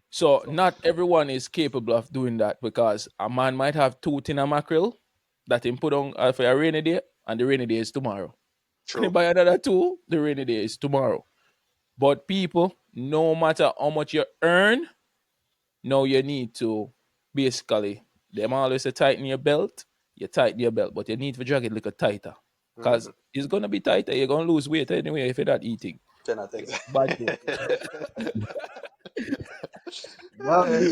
So not everyone is capable of doing that because a man might have two tin of mackerel that him put on for a rainy day, and the rainy day is tomorrow. And he True. buy another two, the rainy day is tomorrow. But people, no matter how much you earn, now you need to basically them always say tighten your belt, you tighten your belt, but you need to drag it a little tighter. Because Mm-hmm. it's gonna be tighter, you're gonna lose weight anyway if you're not eating. They're not Bad exactly. joke. Lovely.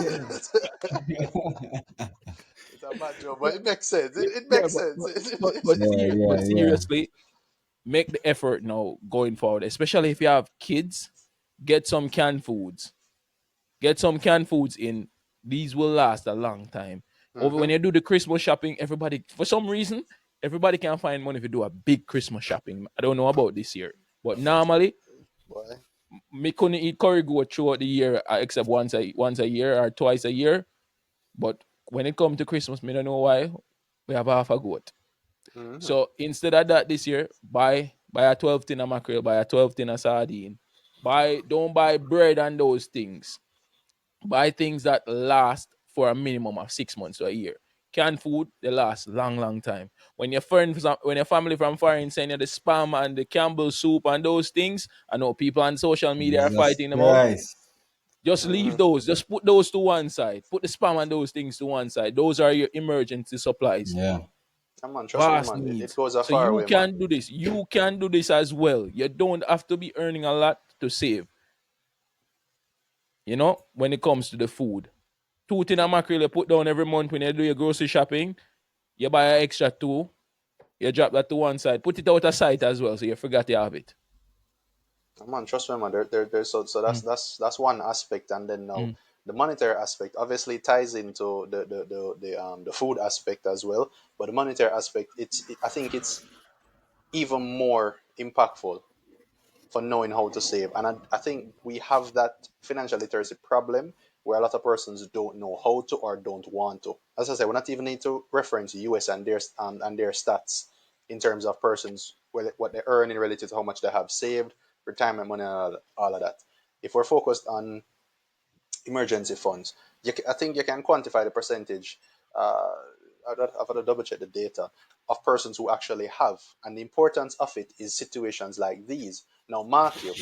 It's a bad job, but it makes sense. Yeah, It yeah, makes sense. Yeah, yeah, but yeah. seriously, make the effort now going forward, especially if you have kids. Get some canned foods. Get some canned foods in. These will last a long time. Over Mm-hmm. when you do the Christmas shopping, everybody for some reason everybody can find money to do a big Christmas shopping. I don't know about this year, but normally Boy. me couldn't eat curry goat throughout the year except once a year or twice a year. But when it comes to Christmas, me don't know why we have half a goat. Mm-hmm. So instead of that this year, buy a 12 tin of mackerel, buy a 12 tin of sardine. Don't buy bread and those things. Buy things that last for a minimum of 6 months to a year. Canned food, they last long, long time. When your family from foreign send you the spam and the Campbell soup and those things, I know people on social media are Jesus fighting them out. Christ. Just leave Mm-hmm. those. Just put those to one side. Put the spam and those things to one side. Those are your emergency supplies. Yeah. Man, trust me, Vast man. It needs. goes a So far you way, man. can do this. You can do this as well. You don't have to be earning a lot to save, when it comes to the food. Two tin of mackerel you put down every month when you do your grocery shopping. You buy an extra two. You drop that to one side. Put it out of sight as well so you forgot you have it. Man, trust me, man. There's so Mm, that's one aspect, and then now mm, the monetary aspect obviously ties into the food aspect as well. But the monetary aspect, I think it's even more impactful for knowing how to save. And I think we have that financial literacy problem where a lot of persons don't know how to or don't want to. As I said, we not even need to reference US and their stats in terms of persons what they earn in relative to how much they have saved, retirement money, and all of that. If we're focused on emergency funds, I think you can quantify the percentage. Uh, I've got to double check the data of persons who actually have, and the importance of it is situations like these. Now, mark you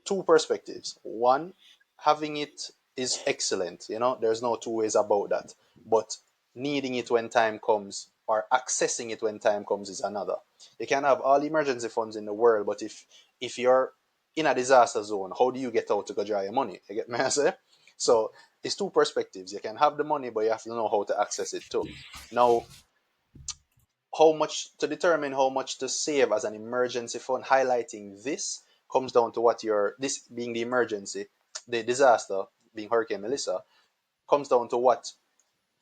two perspectives. One, having it is excellent. There's no two ways about that. But needing it when time comes or accessing it when time comes is another. You can have all emergency funds in the world, but if you're in a disaster zone, how do you get out to go draw your money? You get me, I say? So it's two perspectives. You can have the money, but you have to know how to access it too. Now, how much to determine how much to save as an emergency fund, highlighting this comes down to what your this being the emergency, the disaster being Hurricane Melissa, comes down to what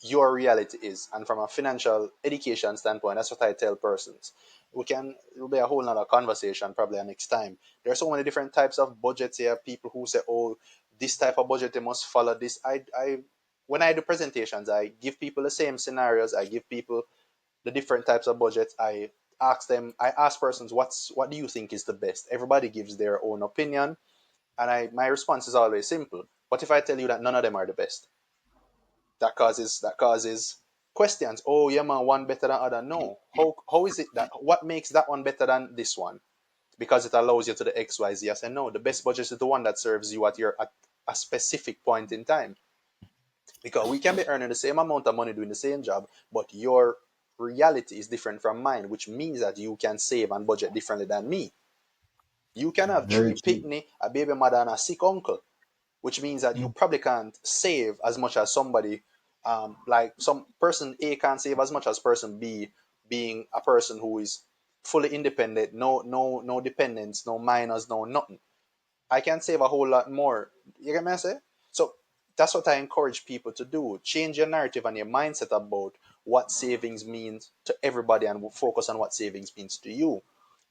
your reality is. And from a financial education standpoint, that's what I tell persons. It'll be a whole nother conversation probably next time. There are so many different types of budgets here. People who say, oh, this type of budget, they must follow this. When I do presentations, I give people the same scenarios. I give people the different types of budgets. I ask persons, what do you think is the best? Everybody gives their own opinion. And my response is always simple. What if I tell you that none of them are the best? That causes questions. Oh yeah, man, one better than other. No. How is it that what makes that one better than this one? Because it allows you to the XYZ. I say no, the best budget is the one that serves you at a specific point in time. Because we can be earning the same amount of money doing the same job, but your reality is different from mine, which means that you can save and budget differently than me. You can have Very three true. picnic, a baby mother, and a sick uncle, which means that you probably can't save as much as somebody, like some person A can't save as much as person B, being a person who is fully independent, no dependents, no minors, no nothing. I can save a whole lot more. You get me I say? So that's what I encourage people to do. Change your narrative and your mindset about what savings means to everybody and focus on what savings means to you.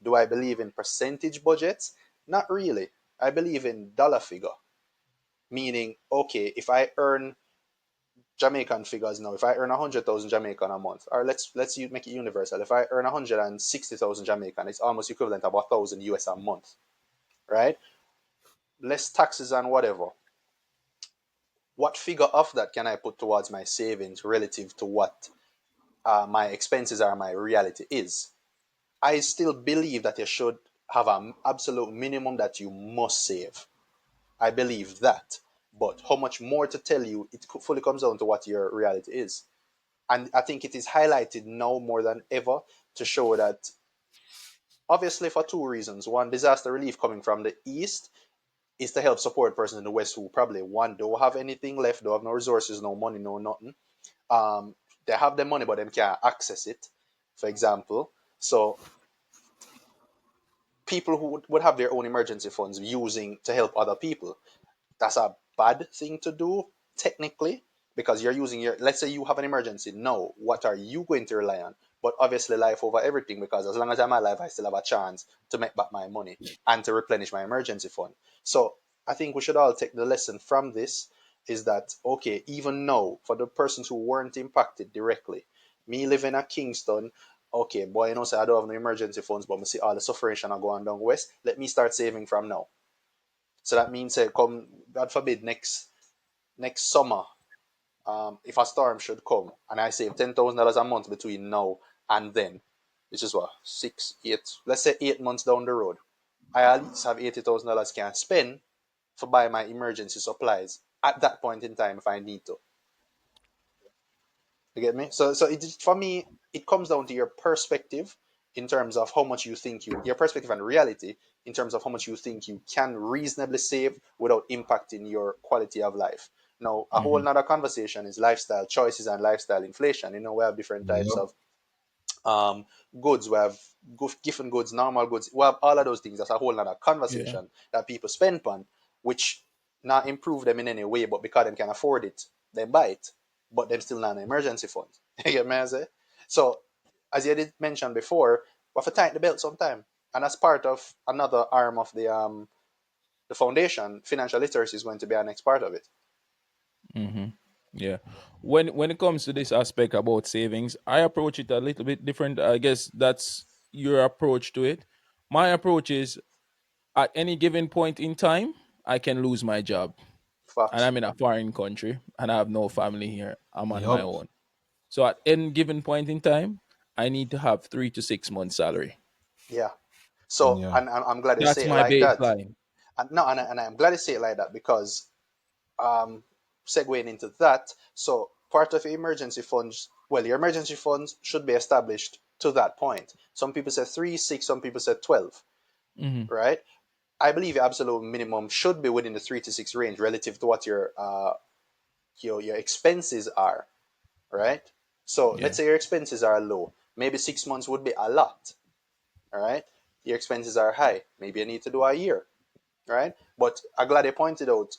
Do I believe in percentage budgets? Not really. I believe in dollar figure. Meaning, okay, if I earn Jamaican figures now, if I earn 100,000 Jamaican a month, or make it universal. If I earn 160,000 Jamaican, it's almost equivalent of 1,000 US a month, right? Less taxes and whatever. What figure of that can I put towards my savings relative to what my expenses are, my reality is? I still believe that you should have an absolute minimum that you must save. I believe that. But how much more to tell you, it fully comes down to what your reality is. And I think it is highlighted now more than ever to show that, obviously, for two reasons. One, disaster relief coming from the east is to help support persons in the west who probably, one, don't have anything left, don't have no resources, no money, no nothing. Um, they have the money, but they can't access it, for example. So people who would have their own emergency funds using to help other people, that's a bad thing to do technically, because you're using your, let's say you have an emergency now, what are you going to rely on? But obviously life over everything, because as long as I'm alive I still have a chance to make back my money and to replenish my emergency fund. So I think we should all take the lesson from this, is that okay, even now for the persons who weren't impacted directly, me living at Kingston, okay boy, you know, say I don't have no emergency funds, but I see all the suffering are going down west, let me start saving from now. So that means, come God forbid, next summer, if a storm should come and I save $10,000 a month between now and then, which is what, 6, 8, let's say 8 months down the road, I at least have $80,000 can spend for buy my emergency supplies at that point in time if I need to. You get me? So for me, it comes down to your perspective in terms of how much you think your perspective and reality in terms of how much you think you can reasonably save without impacting your quality of life. Now, a whole Mm-hmm. nother conversation is lifestyle choices and lifestyle inflation. You know, we have different types Yep. of um, goods. We have giffen goods, normal goods. We have all of those things. That's a whole other Yeah. conversation that people spend on, which not improve them in any way, but because they can afford it, they buy it, but them still not an emergency fund. You get me? I say? So, as you did mention before, we have to tighten the belt sometime, and as part of another arm of the foundation, financial literacy is going to be our next part of it. Mm-hmm. Yeah. When it comes to this aspect about savings, I approach it a little bit different. I guess that's your approach to it. My approach is at any given point in time, I can lose my job. And Facts. I'm in a foreign country and I have no family here. I'm on my Yep. own. So at any given point in time, I need to have 3 to 6 months salary. Yeah. So, Yeah. and I'm glad you That's say it my like that. baseline. And no, and I'm glad you say it like that because segueing into that, so part of emergency funds well, your emergency funds should be established to that point. Some people say 3, 6, some people say 12, right? I believe your absolute minimum should be within the 3 to 6 range relative to what your expenses are, right? So let's say your expenses are low. Maybe 6 months would be a lot, all right? Your expenses are high. Maybe you need to do a year, right? But I'm glad you pointed out,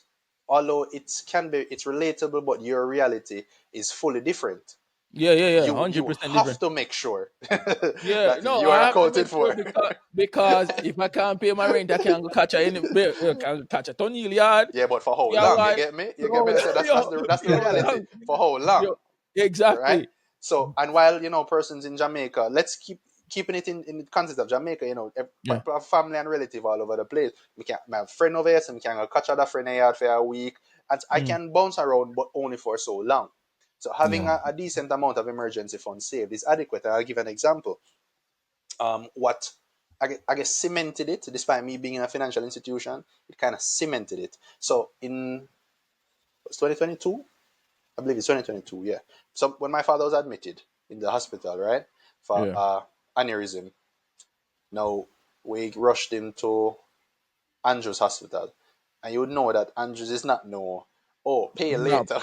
although it's relatable, but your reality is fully different. Yeah. You 100% have different. to make sure Yeah, that no, you are I have to accounted make sure for. because if I can't pay my rent, I can't go catch can't catch a tunnel yard. Yeah, but for how Yeah, long? You why? get me? You get me? No, I said that's the yo, reality. long. For how long? Yo, Right? exactly. So, and while persons in Jamaica, let's keeping it in the context of Jamaica. Yeah. Family and relative all over the place. We can my friend over here, so we can go catch other friend here for a week, and I can bounce around, but only for so long. So having Yeah. a decent amount of emergency funds saved is adequate. And I'll give an example. What I guess cemented it, despite me being in a financial institution, it kind of cemented it. So in 2022, I believe it's 2022, yeah. So when my father was admitted in the hospital, right, for Yeah. aneurysm, now we rushed him to Andrews Hospital, and you would know that Andrews is not no, oh, pay No. later.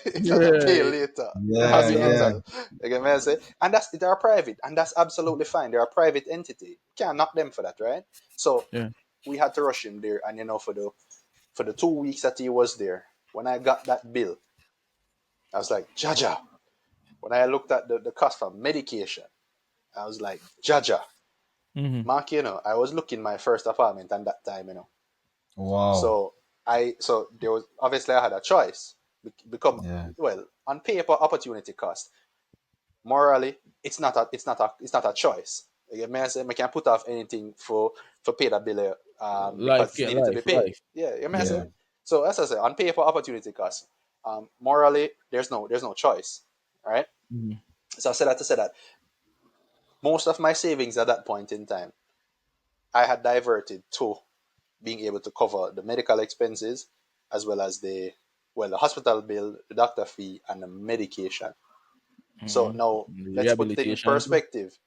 It's not a pay Yeah. later Yeah, yeah. hospital. You get me? I say, and they are private, and that's absolutely fine. They're a private entity. Can't knock them for that, right? So Yeah. we had to rush him there, and for the 2 weeks that he was there, when I got that bill, I was like, Jaja. When I looked at the cost for medication, I was like, Jaja. Mark, I was looking my first apartment at that time. Wow. So so there was obviously I had a choice. Become Yeah. well on paper opportunity cost. Morally, it's not a choice. You get me? I say I can put off anything for pay that bill because Life, it's get needed to be paid. life. Yeah, you may I say. Yeah. So as I say, on paper opportunity cost. Morally, there's no choice. All right. So I said that to say that most of my savings at that point in time, I had diverted to being able to cover the medical expenses as well as the hospital bill, the doctor fee, and the medication. So now let's put it in Rehabilitation too. perspective.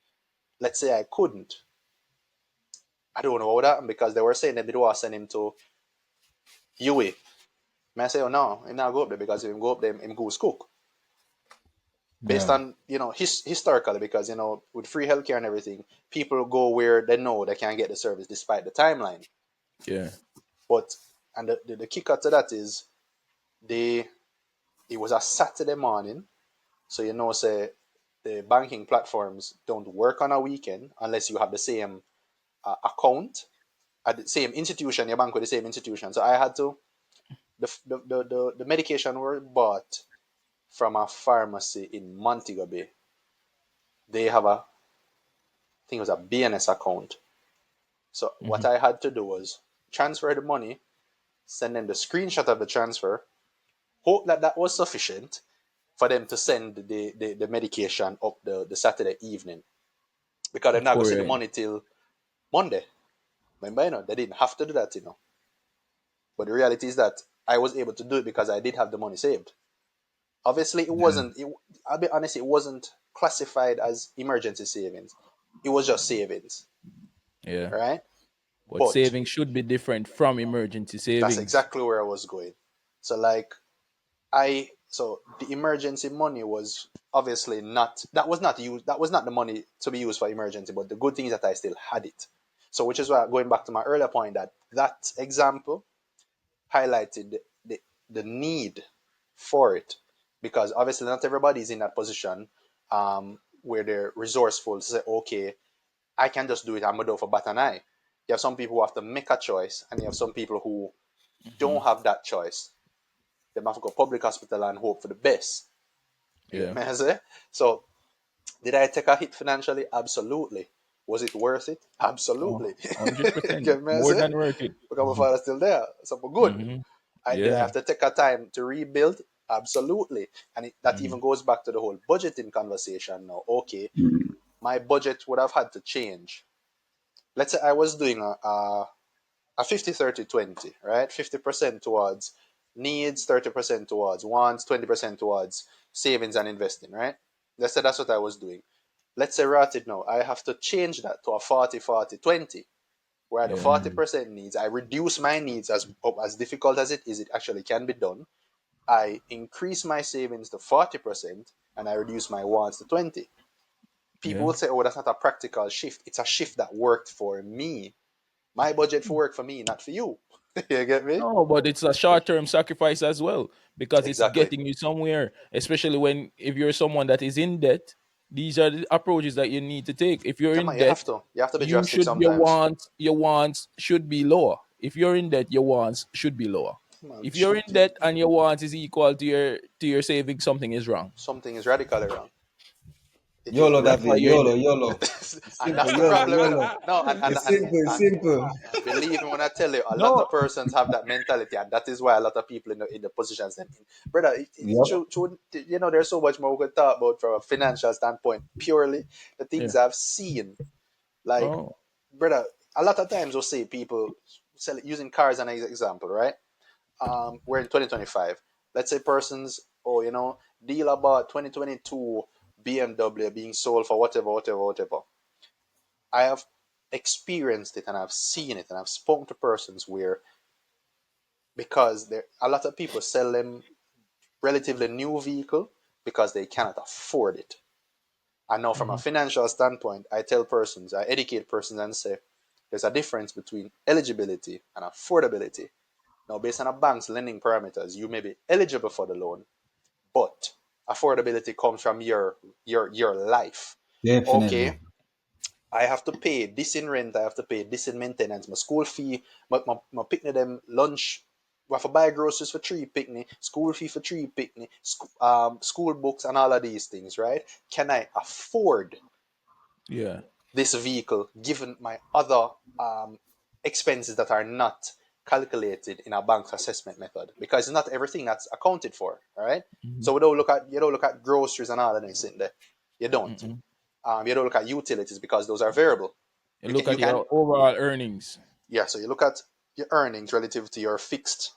Let's say I couldn't. I don't know what happened because they were saying that they do send him to UA. May I say, oh no, him not go up there because if him go up there, him goes cook. Based Yeah. on historically, because with free healthcare and everything, people go where they know they can get the service despite the timeline. Yeah. But and the kicker to that is they it was a Saturday morning, so say the banking platforms don't work on a weekend unless you have the same account at the same institution. You bank with the same institution. So I had to the medication were bought from a pharmacy in Montego Bay. They have I think it was a BNS account. So what I had to do was transfer the money, send them the screenshot of the transfer, hope that that was sufficient for them to send the medication up the Saturday evening because they're Of not going to course, see the right. money till Monday. Remember, they didn't have to do that. But the reality is that I was able to do it because I did have the money saved. Obviously, it Yeah. wasn't. I'll be honest, it wasn't classified as emergency savings. It was just savings, Yeah. right? But But savings should be different from emergency that's savings. exactly where I was going. So so the emergency money was obviously not that was not used that was not the money to be used for emergency, but the good thing is that I still had it. So which is why going back to my earlier point that example highlighted the need for it because obviously not everybody is in that position where they're resourceful to say, okay, I can just do it. I'm gonna do it for bat and eye. You have some people who have to make a choice, and you have some people who don't have that choice. They have to go public hospital and hope for the best. You get Yeah. me? I say? So, did I take a hit financially? Absolutely. Was it worth it? Oh, Absolutely. You 100%. get me? I More say? than worth it. Because my father's still there. So, we're good. Did I Yeah. have to take a time to rebuild? Absolutely. And that even goes back to the whole budgeting conversation now. Okay, my budget would have had to change. Let's say I was doing a 50-30-20, right? 50% towards needs, 30% towards wants, 20% towards savings and investing, right? Let's say that's what I was doing. Let's say right now, I have to change that to a 40-40-20, where the Yeah. 40% needs, I reduce my needs as difficult as it is, it actually can be done. I increase my savings to 40% and I reduce my wants to 20. People Yeah. will say, oh, that's not a practical shift. It's a shift that worked for me. My budget for work for me, not for you. You get me? No, but it's a short-term sacrifice as well because it's Exactly. getting you somewhere. Especially when if you're someone that is in debt, these are the approaches that you need to take. If you're Yeah, in man, you have debt, to. You have to be you drastic should sometimes. your wants should be lower. If you're in debt, your wants should be lower. Man, If you're in debt and your wants is equal to your savings, something is wrong. something is radically wrong. It is YOLO, That's why David. you're in YOLO, debt. YOLO. It's and simple. that's the YOLO, problem. YOLO. No, It's simple. It's simple. and believe me when I tell you, a lot No. of persons have that mentality, and that is why a lot of people in the positions they're in. Brother, it's Yep. true, you know, there's so much more we could talk about from a financial standpoint. Purely the Yeah. things I've seen, like, Oh. brother, a lot of times we'll see people using cars as an example, right? We're in 2025. Let's say persons, oh, you know, deal about 2022 BMW being sold for whatever, whatever, whatever. I have experienced it and I've seen it and I've spoken to persons where, because there a lot of people sell them relatively new vehicle because they cannot afford it. And now from a Mhm. financial standpoint, I tell persons, I educate persons and say there's a difference between eligibility and affordability. Now, based on a bank's lending parameters, you may be eligible for the loan, but affordability comes from your life. Okay, Definitely. I have to pay this in rent, I have to pay this in maintenance, my school fee, my picnic them lunch. We have to buy groceries for three picnic, school fee for three picnic, school books and all of these things, right? Can I afford Yeah. this vehicle given my other expenses that are not calculated in a bank's assessment method? Because it's not everything that's accounted for, all right? Mhm. So we don't look at you don't look at groceries and all of this in there. You don't. Mm-mm. You don't look at utilities because those are variable. You You can look you at can your overall earnings. Yeah. So you look at your earnings relative to your fixed,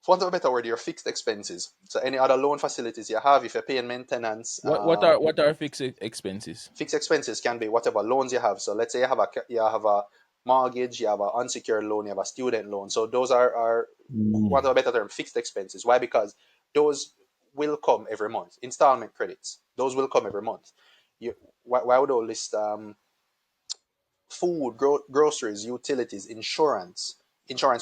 for want of a better word, your fixed expenses. So any other loan facilities you have, if you're paying maintenance, What are fixed expenses? fixed expenses can be whatever loans you have. So let's say you have a mortgage, you have an unsecured loan, you have a student loan. So those are Mm. what a better term, fixed expenses. Why? Because those will come every month. Installment credits, those will come every month. You, why would all list food, groceries, utilities, insurance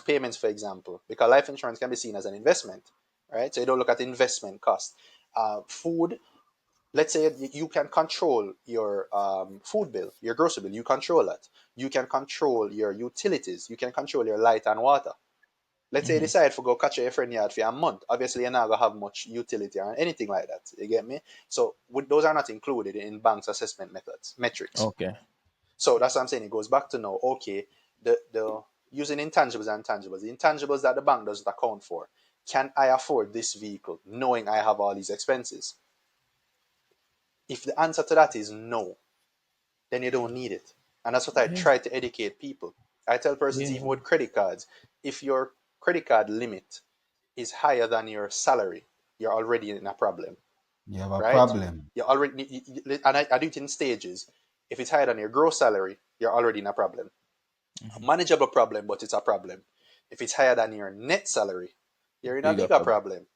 payments, for example, because life insurance can be seen as an investment, right? So you don't look at investment cost. Food, let's say you can control your food bill, your grocery bill, you control that. You can control your utilities, you can control your light and water. Let's say you Hmm. decide to go catch your friend yard for a month. Obviously, you're not gonna have much utility or anything like that. You get me? So those are not included in banks' assessment metrics. Okay. So that's what I'm saying. It goes back to now, okay, the using intangibles and tangibles, the intangibles that the bank doesn't account for. Can I afford this vehicle knowing I have all these expenses? If the answer to that is no, then you don't need it. And that's what I Yeah. try to educate people. I tell persons, Yeah. even with credit cards, if your credit card limit is higher than your salary, you're already in a problem, You have a right? problem. You're already, and I do it in stages. If it's higher than your gross salary, you're already in a problem. A Mhm. manageable problem, but it's a problem. If it's higher than your net salary, you're in a Bigger bigger problem. problem,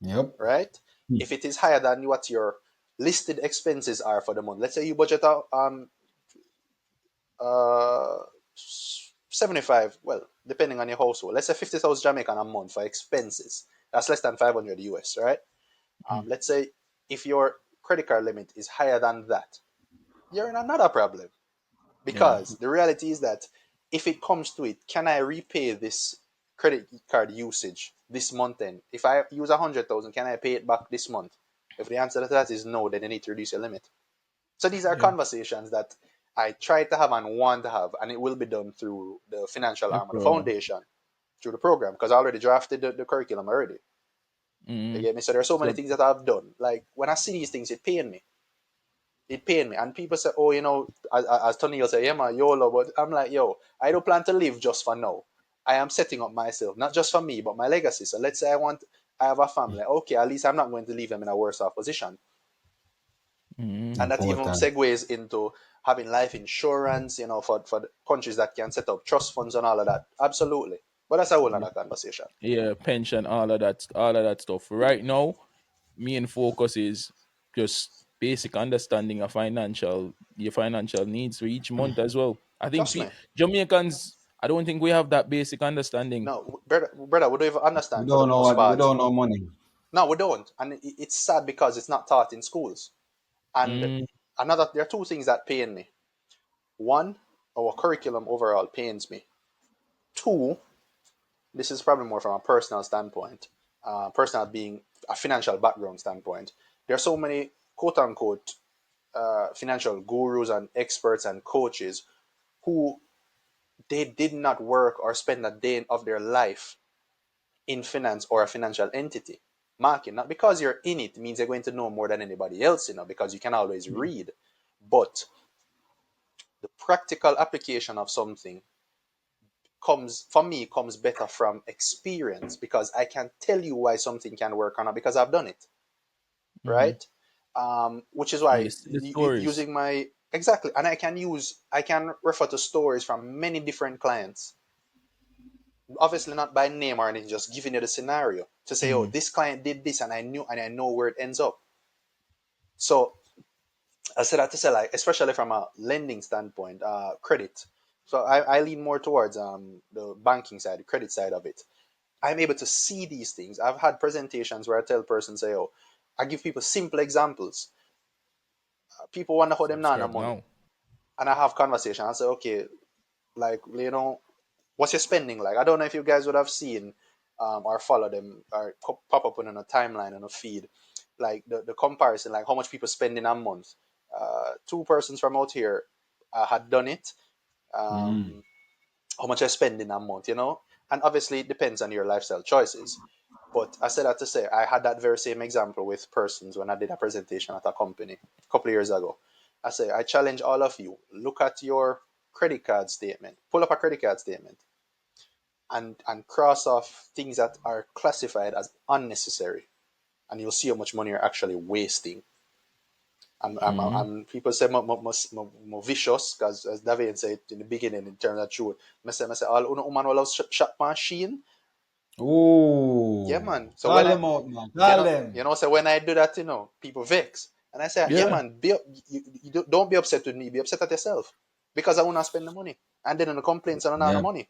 Yep. right? If it is higher than what your listed expenses are for the month, let's say you budget out uh 75, well, depending on your household, let's say 50,000 Jamaican a month for expenses. That's less than 500 US, right? Mhm. Let's say if your credit card limit is higher than that, you're in another problem. Yeah. Because the reality is that if it comes to it, can I repay this credit card usage this month end? If I use 100,000, can I pay it back this month? If the answer to that is no, then you need to reduce your limit. So these are Yeah. conversations that I try to have and want to have, and it will be done through the financial The arm of the program. foundation, through the program, because I already drafted the curriculum already. You Mm. get me? So there are so many So things that I've done. Like when I see these things, it pain me. It pained me. And people say, oh, you know, as Tony will say, yeah, man, YOLO. But I'm like, yo, I don't plan to live just for now. I am setting up myself, not just for me, but my legacy. So let's say I have a family. Okay, at least I'm not going to leave them in a worse off position. And that even Important. segues into having life insurance, for the countries that can set up trust funds and all of that. Absolutely. But that's a whole other conversation. Yeah, pension, all of that stuff. Right now, main focus is just basic understanding of your financial needs for each month as well. I think Trust me. Jamaicans, I don't think we have that basic understanding. No, brother, we don't even We understand for the don't know most what we part. don't know money. No, we don't. And it's sad because it's not taught in schools. And Mm, there are two things that pain me. One, our curriculum overall pains me. Two, this is probably more from a personal standpoint, personal being a financial background standpoint. There are so many quote unquote financial gurus and experts and coaches who they did not work or spend a day of their life in finance or a financial entity. Marking, not because you're in it means you're going to know more than anybody else, because you can always read. But the practical application of something comes better from experience because I can tell you why something can work or not because I've done it, mm-hmm. right? Which is And why you see the stories. using my exactly, and I can refer to stories from many different clients, obviously not by name or anything, just giving you the scenario to say, oh, Mm-hmm. this client did this, and I know where it ends up. So I said that to say, like, especially from a lending standpoint, credit. So I lean more towards the banking side, the credit side of it. I'm able to see these things. I've had presentations where I tell persons, say, oh, I give people simple examples. People wonder how them not Subscribe money. now. And I have conversation. I say, okay, like, what's your spending like? I don't know if you guys would have seen or follow them or pop up on a timeline and a feed, like the comparison, like how much people spend in a month. Two persons from out here had done it. Um, how much I spend in a month, and obviously it depends on your lifestyle choices. But I said that to say I had that very same example with persons when I did a presentation at a company a couple of years ago. I say I challenge all of you, look at your credit card statement, pull up a credit card statement, and cross off things that are classified as unnecessary, and you'll see how much money you're actually wasting. Mm-hmm. And people say more vicious because, as David said in the beginning, in terms of truth, I say all uno woman will shop machine. Yeah, Oh, man. So call when I, them out, man. Call them. so when I do that, people vex, and I say, yeah, Yeah. man, don't be upset with me, be upset at yourself because I want to spend the money, and then on the complaints and on the Yeah. money.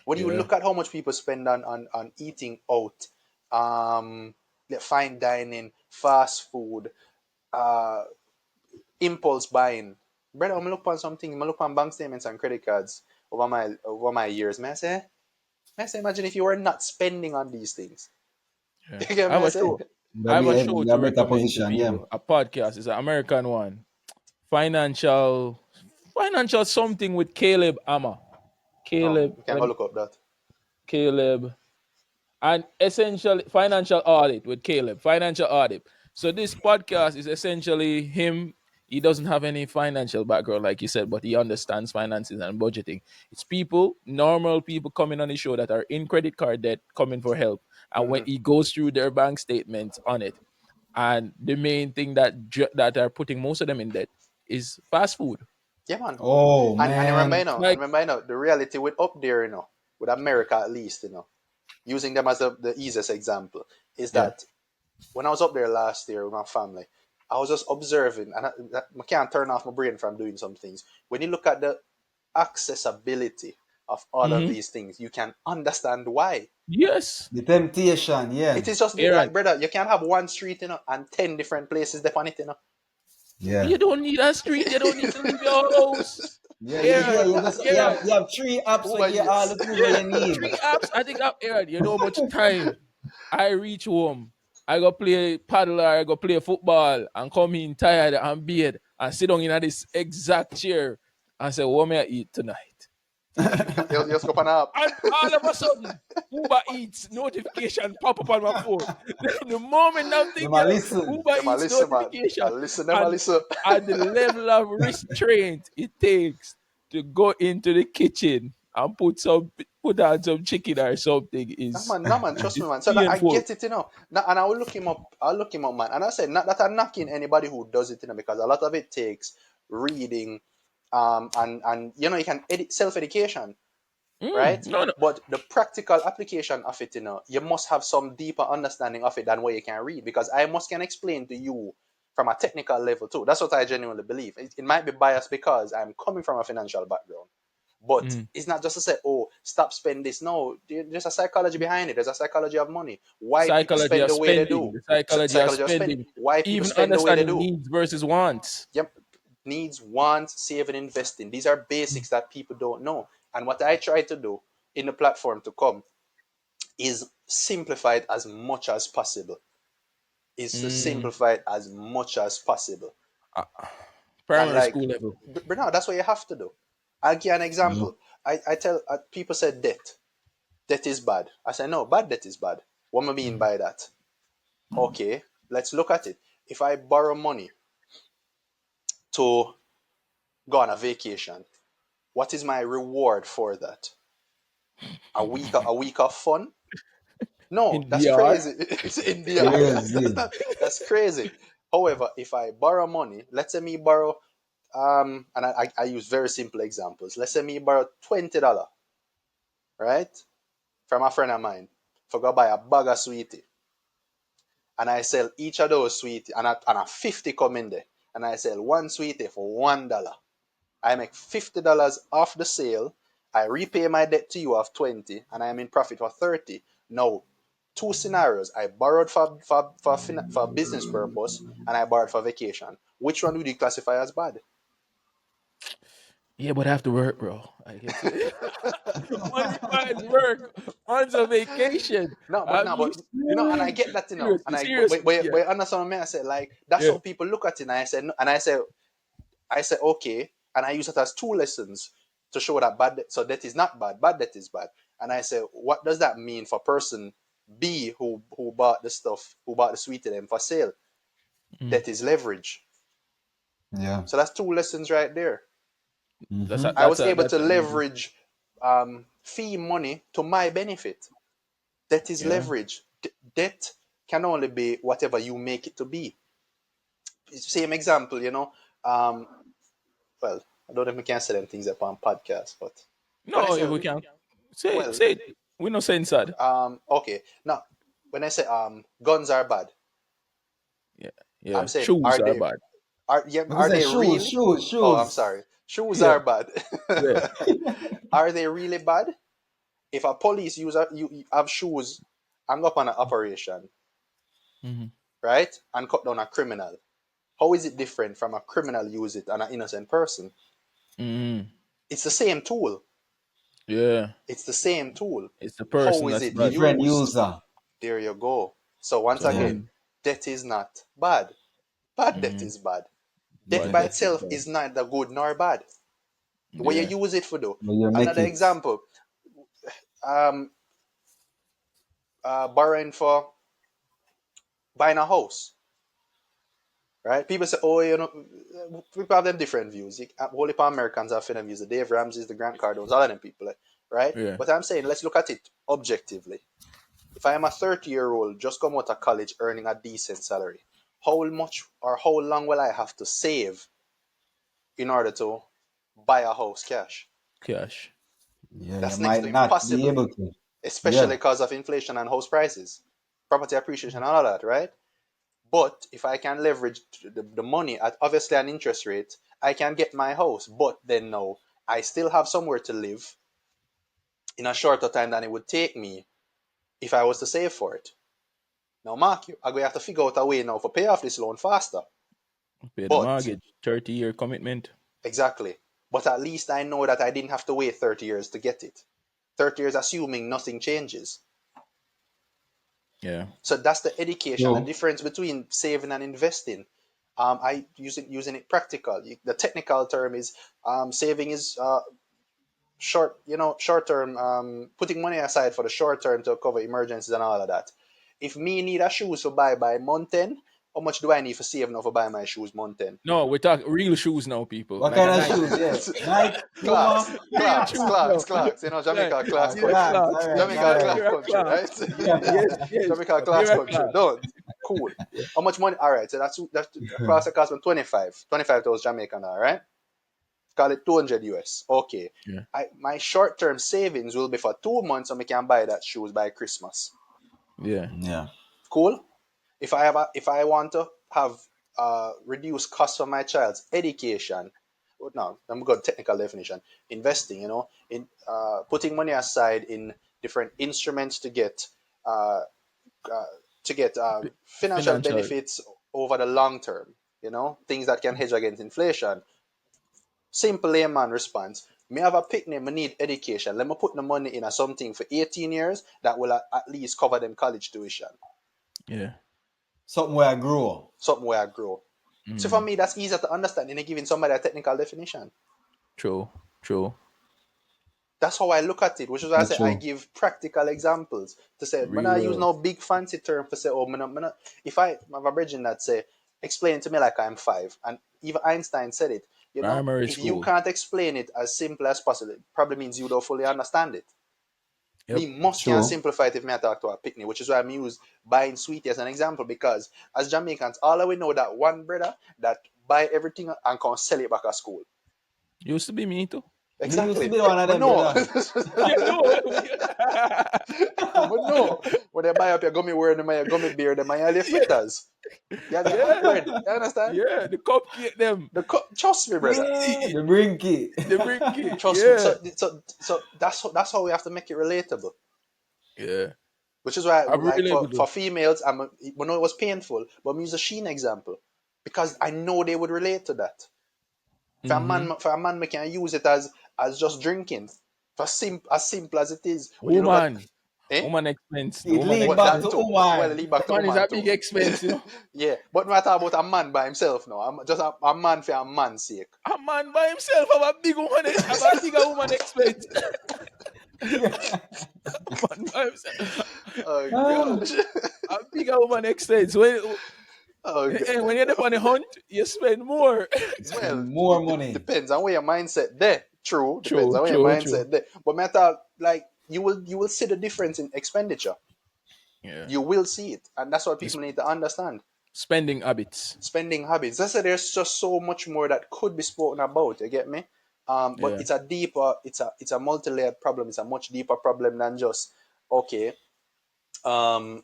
When you Yeah. look at how much people spend on eating out, um, fine dining, fast food, uh, impulse buying. Brother, I'm look on something, I look on bank statements and credit cards over my years. May I say, imagine if you were not spending on these things. Yeah. You get I me? have I a say, show. I have a show In to a better recommend to position, yeah. people. A podcast. It's an American one. Financial something with Caleb Amma. oh, Caleb, you can go look up that. Caleb, and essentially financial audit with Caleb. Financial audit. So this podcast is essentially him. He doesn't have any financial background, like you said, but he understands finances and budgeting. It's people, normal people coming on the show that are in credit card debt, coming for help. And when Hmm. he goes through their bank statements on it, and the main thing that are putting most of them in debt is fast food. Yeah, man. Oh And remember, man. Like, the reality with up there, with America at least, using them as the easiest example, is yeah. that when I was up there last year with my family, I was just observing, and I can't turn off my brain from doing some things. When you look at the accessibility of all of Mm-hmm. these things, you can understand why. Yes. The temptation, It yeah. is just Aaron, like, brother, you can't have one street, and 10 different places depend on it. Yeah. you don't need a street. You don't need to leave your house. Yeah, Aaron, you Aaron, have three apps Oh where my you get all yes. the tools where yeah, you need. 3 apps. I think Aaron, you know how much time I reach home. I go play paddle or I go play football and come in tired and beard and sit down in this exact chair and say, what may I eat tonight? You just go on up. And all of a sudden, Uber Eats notification pop up on my phone. The moment I'm Them thinking, a listen. Uber Them a Eats listen, man. I notification, listen, them a and listen. the level of restraint it takes to go into the kitchen and put on some chicken or something is No man, trust me, is man. So that I painful. get it, and I will look him up. I'll look him up, man. And I said, not that I'm knocking anybody who does it, because a lot of it takes reading, and you can edit self-education, right? No, no. But the practical application of it, you must have some deeper understanding of it than what you can read, because I must can explain to you from a technical level too. That's what I genuinely believe. It might be biased because I'm coming from a financial background. But it's not just to say, oh, stop spend this. No, there's a psychology behind it. There's a psychology of money. Why people Psychology spend of the way they spending, do. the psychology of Psychology of spending. spending, Why people even spend the way they understanding do. needs versus wants. Yep. Needs, wants, saving, investing. These are basics that people don't know. And what I try to do in the platform to come is simplify it as much as possible. Is to Mm. simplify it as much as possible. Uh, And Primary like, school level. but no, that's what you have to do. I'll give you an Yeah. example. I tell people say debt. Debt is bad. I say, no, bad debt is bad. What do I mean by that? Okay, let's look at it. If I borrow money to go on a vacation, what is my reward for that? A week of fun? No, In that's DR. crazy. It's in the art. Crazy. That's crazy. However, if I borrow money, let's say me borrow, and I use very simple examples. Let's say me borrow $20, right, from a friend of mine, for go buy a bag of sweetie, and I sell each of those sweetie, and a 50 come in there, and I sell one sweetie for $1. I make $50 off the sale. I repay my debt to you of 20, and I am in profit for 30. Now, two scenarios. I borrowed for business purpose, and I borrowed for vacation. Which one would you classify as bad? Yeah, but I have to work, bro. I get it. Money requires work. Once a vacation. No, but At no, but least and I get that, seriously, and but, seriously. but, Yeah. but understand what I say, like that's Yeah. how people look at it, and I said, no, and I said okay, and I use it as two lessons to show that bad debt, so that is not bad, bad debt is bad, and I say, what does that mean for person B who bought the stuff, who bought the sweet to them for sale? Mm. That is leverage. Yeah. So that's two lessons right there. That's Mm-hmm. a I that's was a able that's to a easy. leverage fee money to my benefit. That is Yeah. leverage. Debt can only be whatever you make it to be. Same example, Um, well, I don't know if we can say them things upon podcast, but when I No, say, if we can. Say it, well, say it. We no censored. okay, now when I say guns are bad, Yeah. I'm Yeah. saying Shoes are bad. Because are say they shoes, really? shoes, Oh, I'm shoes. sorry. Shoes Yeah. are bad. Yeah. Are they really bad? If a police user you have shoes and go up on an operation, Mm-hmm. right, and cut down a criminal, how is it different from a criminal use it and an innocent person? Mm-hmm. It's the same tool. Yeah. It's the same tool. It's the How person is that's it bad. Different used? user. There you go. So once So Yeah. again, debt is not bad. Bad debt mm-hmm. is bad. Debt Bad by that is itself bad. is neither good nor bad. The way Yeah. you use it for do. But you make Another it. example, um, borrowing for buying a house, right? People say, oh, people have them different views. Whole heap of Americans have different views. The Dave Ramsey's, the Grant Cardones, all of them people, right? Yeah. But I'm saying, let's look at it objectively. If I am a 30-year-old just come out of college earning a decent salary, how much or how long will I have to save in order to buy a house cash? Cash. Yeah, you That's next might to not be impossible, able to. especially Yeah. because of inflation and house prices, property appreciation, and all of that, right? But if I can leverage the money at obviously an interest rate, I can get my house. But then no, I still have somewhere to live in a shorter time than it would take me if I was to save for it. Now, Mark, I'm going to have to figure out a way now to pay off this loan faster. Pay the But, mortgage. 30-year commitment. exactly. But at least I know that I didn't have to wait 30 years to get it. 30 years assuming nothing changes. Yeah. So that's the education, the So difference between saving and investing. I using it practical. The technical term is saving is short term, putting money aside for the short term to cover emergencies and all of that. If me need a shoes to buy by month end, how much do I need for save now for buy my shoes month end? No, we're talking real shoes now, people. What Like kind a of nice shoes? Yeah, Nike, Clarks, Puma. real shoes now. Clarks. You know, Like, Jamaica Clarks yeah, country. Clarks. Clarks. All right, Jamaica all Clarks Pair of country, right? Clarks. Yes, yes. Jamaica A Clarks pair of country. Clarks. Don't. Cool. How much money? All right, so that's a class that cost me 25,000 Jamaican now, right? Call it 200 US. Okay. Yeah. My short term savings will be for 2 months, so I can buy that shoes by Christmas. Yeah. Yeah. Cool. If I want to have reduced costs for my child's education, no, I'm good technical definition. Investing, in putting money aside in different instruments uh, uh, to get financial Financial. benefits over the long term. Things that can hedge against inflation. Simple layman response. Me have a picnic, me need education. Let me put the money in a something for 18 years that will at least cover them college tuition. Yeah. Something where I grow. Something where I grow. So for me, that's easier to understand than giving somebody a technical definition. True. True. That's how I look at it, which is why I That's say I true. give practical examples to say, man, I Real use world. no big fancy term for say, oh, if I have a bridging that say, explain to me like I'm 5, and even Einstein said it, Primary if you school. can't explain it as simple as possible, it probably means you don't fully understand it. Yep. Me must can True. simplify it if me I talk to a picnic, which is why I'm use buying sweetie as an example, because as Jamaicans, all we know that one brother that buy everything and can sell it back at school. Used to be me too. Me used to Exactly. be one of But them, no. brother. Yeah, no. But no. When they buy up your gummy worm, your gummy beer, them and your yeah, fritters. You get hot yeah, bread. You understand? yeah. The cupcake them. Trust me, brother. Yeah, the brinky. The brinky. Trust me. Yeah. So that's how we have to make it relatable. Yeah. Which is why, I'm like for relatable. females, we know it was painful, but I'm use a Sheen example because I know they would relate to that. For a man, we can use it as just drinking. As simple as it is. When you look at, Woman. eh? Woman expense. The It woman lead What back that expense. to too? Well, woman. lead back to Woman is woman a too. big expense, Yeah, but not about a man by himself. No, I'm just a man for a man's sake. A man by himself have a big woman, have a bigger woman expense. Man by himself. Oh Yo, gosh. a bigger woman expense. When Oh when god. you're on the hunt, you spend more. Well, Spend more money. depends on where your mindset there. True, depends True, on where your true, true. mindset there. But matter like you will see the difference in expenditure. Yeah. You will see it, and that's what It's people need to understand. spending habits. Spending habits. That's why there's just so much more that could be spoken about. You get me? But Yeah. it's a multi-layered problem. It's a much deeper problem than just okay. Um,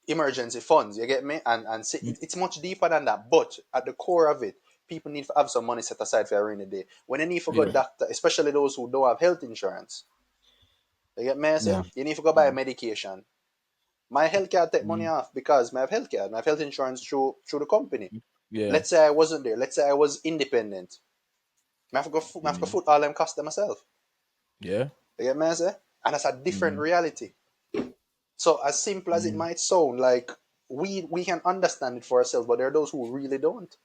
Emergency funds. You get me? And see, it's much deeper than that. But at the core of it, people need to have some money set aside for a rainy day. When you need to go Yeah. doctor, especially those who don't have health insurance, you get me? I say Yeah. you need to go buy a medication. My healthcare take money Mm. off because I have healthcare. I have health insurance through the company. Yeah. Let's say I wasn't there. Let's say I was independent. I have to go Mm. foot all them costs them myself. Yeah. You get me? I say? And that's a different Mm. reality. So as simple as it Mm. might sound, like we can understand it for ourselves, but there are those who really don't,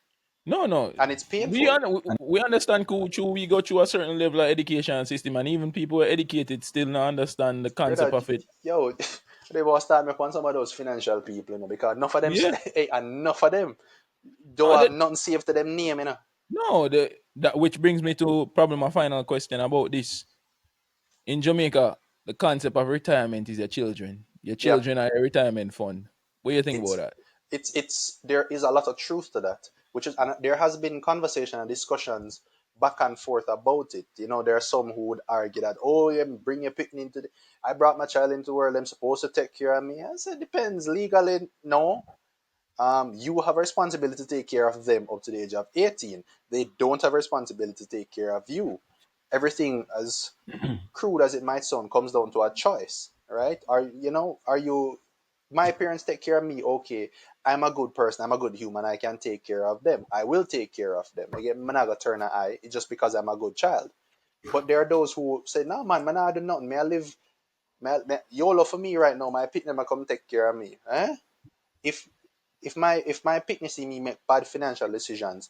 No, no. and it's We, painful. we understand cool, we go through a certain level of education system, and even people who are educated still not understand the concept Brother, of it. yo, they will start me upon some of those financial people, because enough of them, Yeah. hey, enough of them No, don't have nothing saved to them name. no, that which brings me to probably my final question about this. In Jamaica, the concept of retirement is your children. Your Yeah, children are your retirement fund. What do you think about it's that? it's there is a lot of truth to that, which is, and there has been conversation and discussions back and forth about it. There are some who would argue that, oh, yeah, bring your picnic into I brought my child into the world, I'm supposed to take care of me. I said, depends. Legally, no. You have a responsibility to take care of them up to the age of 18. They don't have a responsibility to take care of you. Everything, as crude as it might sound, comes down to a choice, right? Are you my parents take care of me? Okay, I'm a good person, I'm a good human, I can take care of them, I will take care of them. Again, I'm not gonna turn an eye just because I'm a good child. But there are those who say, no man, I do nothing, may I live, YOLO for me right now, my picnic come take care of me. If if my picnic see me make bad financial decisions,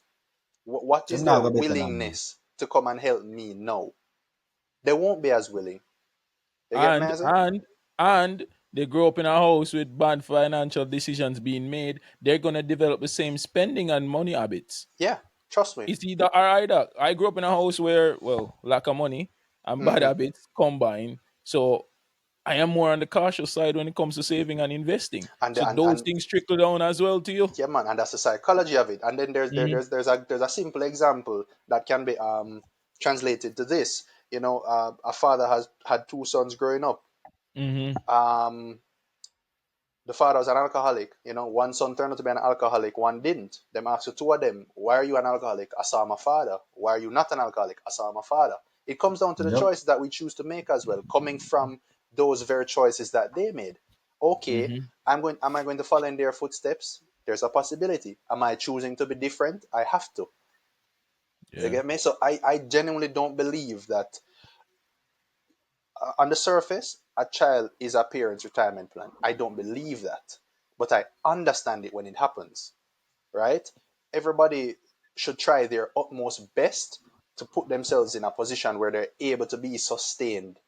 what Them is not their go better than me. willingness to come and help me now? They won't be as willing. You get me, And as and and they grow up in a house with bad financial decisions being made, they're gonna develop the same spending and money habits. Yeah, trust me. It's either or either. I grew up in a house where, well, lack of money and bad Hmm. habits combine. So I am more on the cautious side when it comes to saving and investing. And, So the, those and things trickle down as well to you. yeah, man, and that's the psychology of it. And then Mm-hmm. there's a simple example that can be translated to this. A father has had two sons growing up. Mm-hmm. Um, the father was an alcoholic. One son turned out to be an alcoholic, one didn't. Them asked the two of them, "Why are you an alcoholic?" "I saw my father." "Why are you not an alcoholic?" "I saw my father." It comes down to the Yep. choices that we choose to make as well, coming from those very choices that they made. Okay, Mm-hmm. am I going to follow in their footsteps? There's a possibility. Am I choosing to be different? I have to. You Yeah. get me? So I genuinely don't believe that on the surface, a child is a parent's retirement plan. I don't believe that. But I understand it when it happens, right? Everybody should try their utmost best to put themselves in a position where they're able to be sustained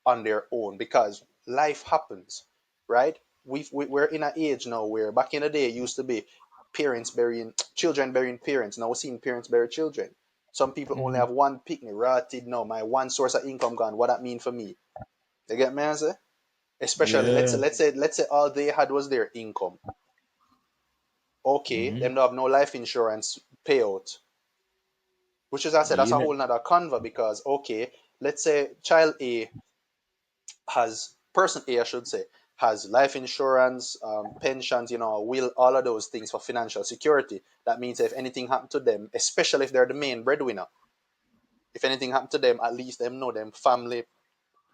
on their own because life happens, right? We're in an age now where back in the day it used to be parents burying children burying parents. Now we're seeing parents bury children. Some people only Mm-hmm. have one picnic rotted. No, my one source of income gone. What that mean for me? You get me answer? Especially Yeah. let's say all they had was their income. Okay, Mm-hmm. them don't have no life insurance payout. Which is I said that's a Yeah. whole nother convo because okay, let's say child A has person A, I should say, has life insurance, pensions, a will, all of those things for financial security. That means if anything happened to them, especially if they're the main breadwinner, if anything happened to them, at least them know them family,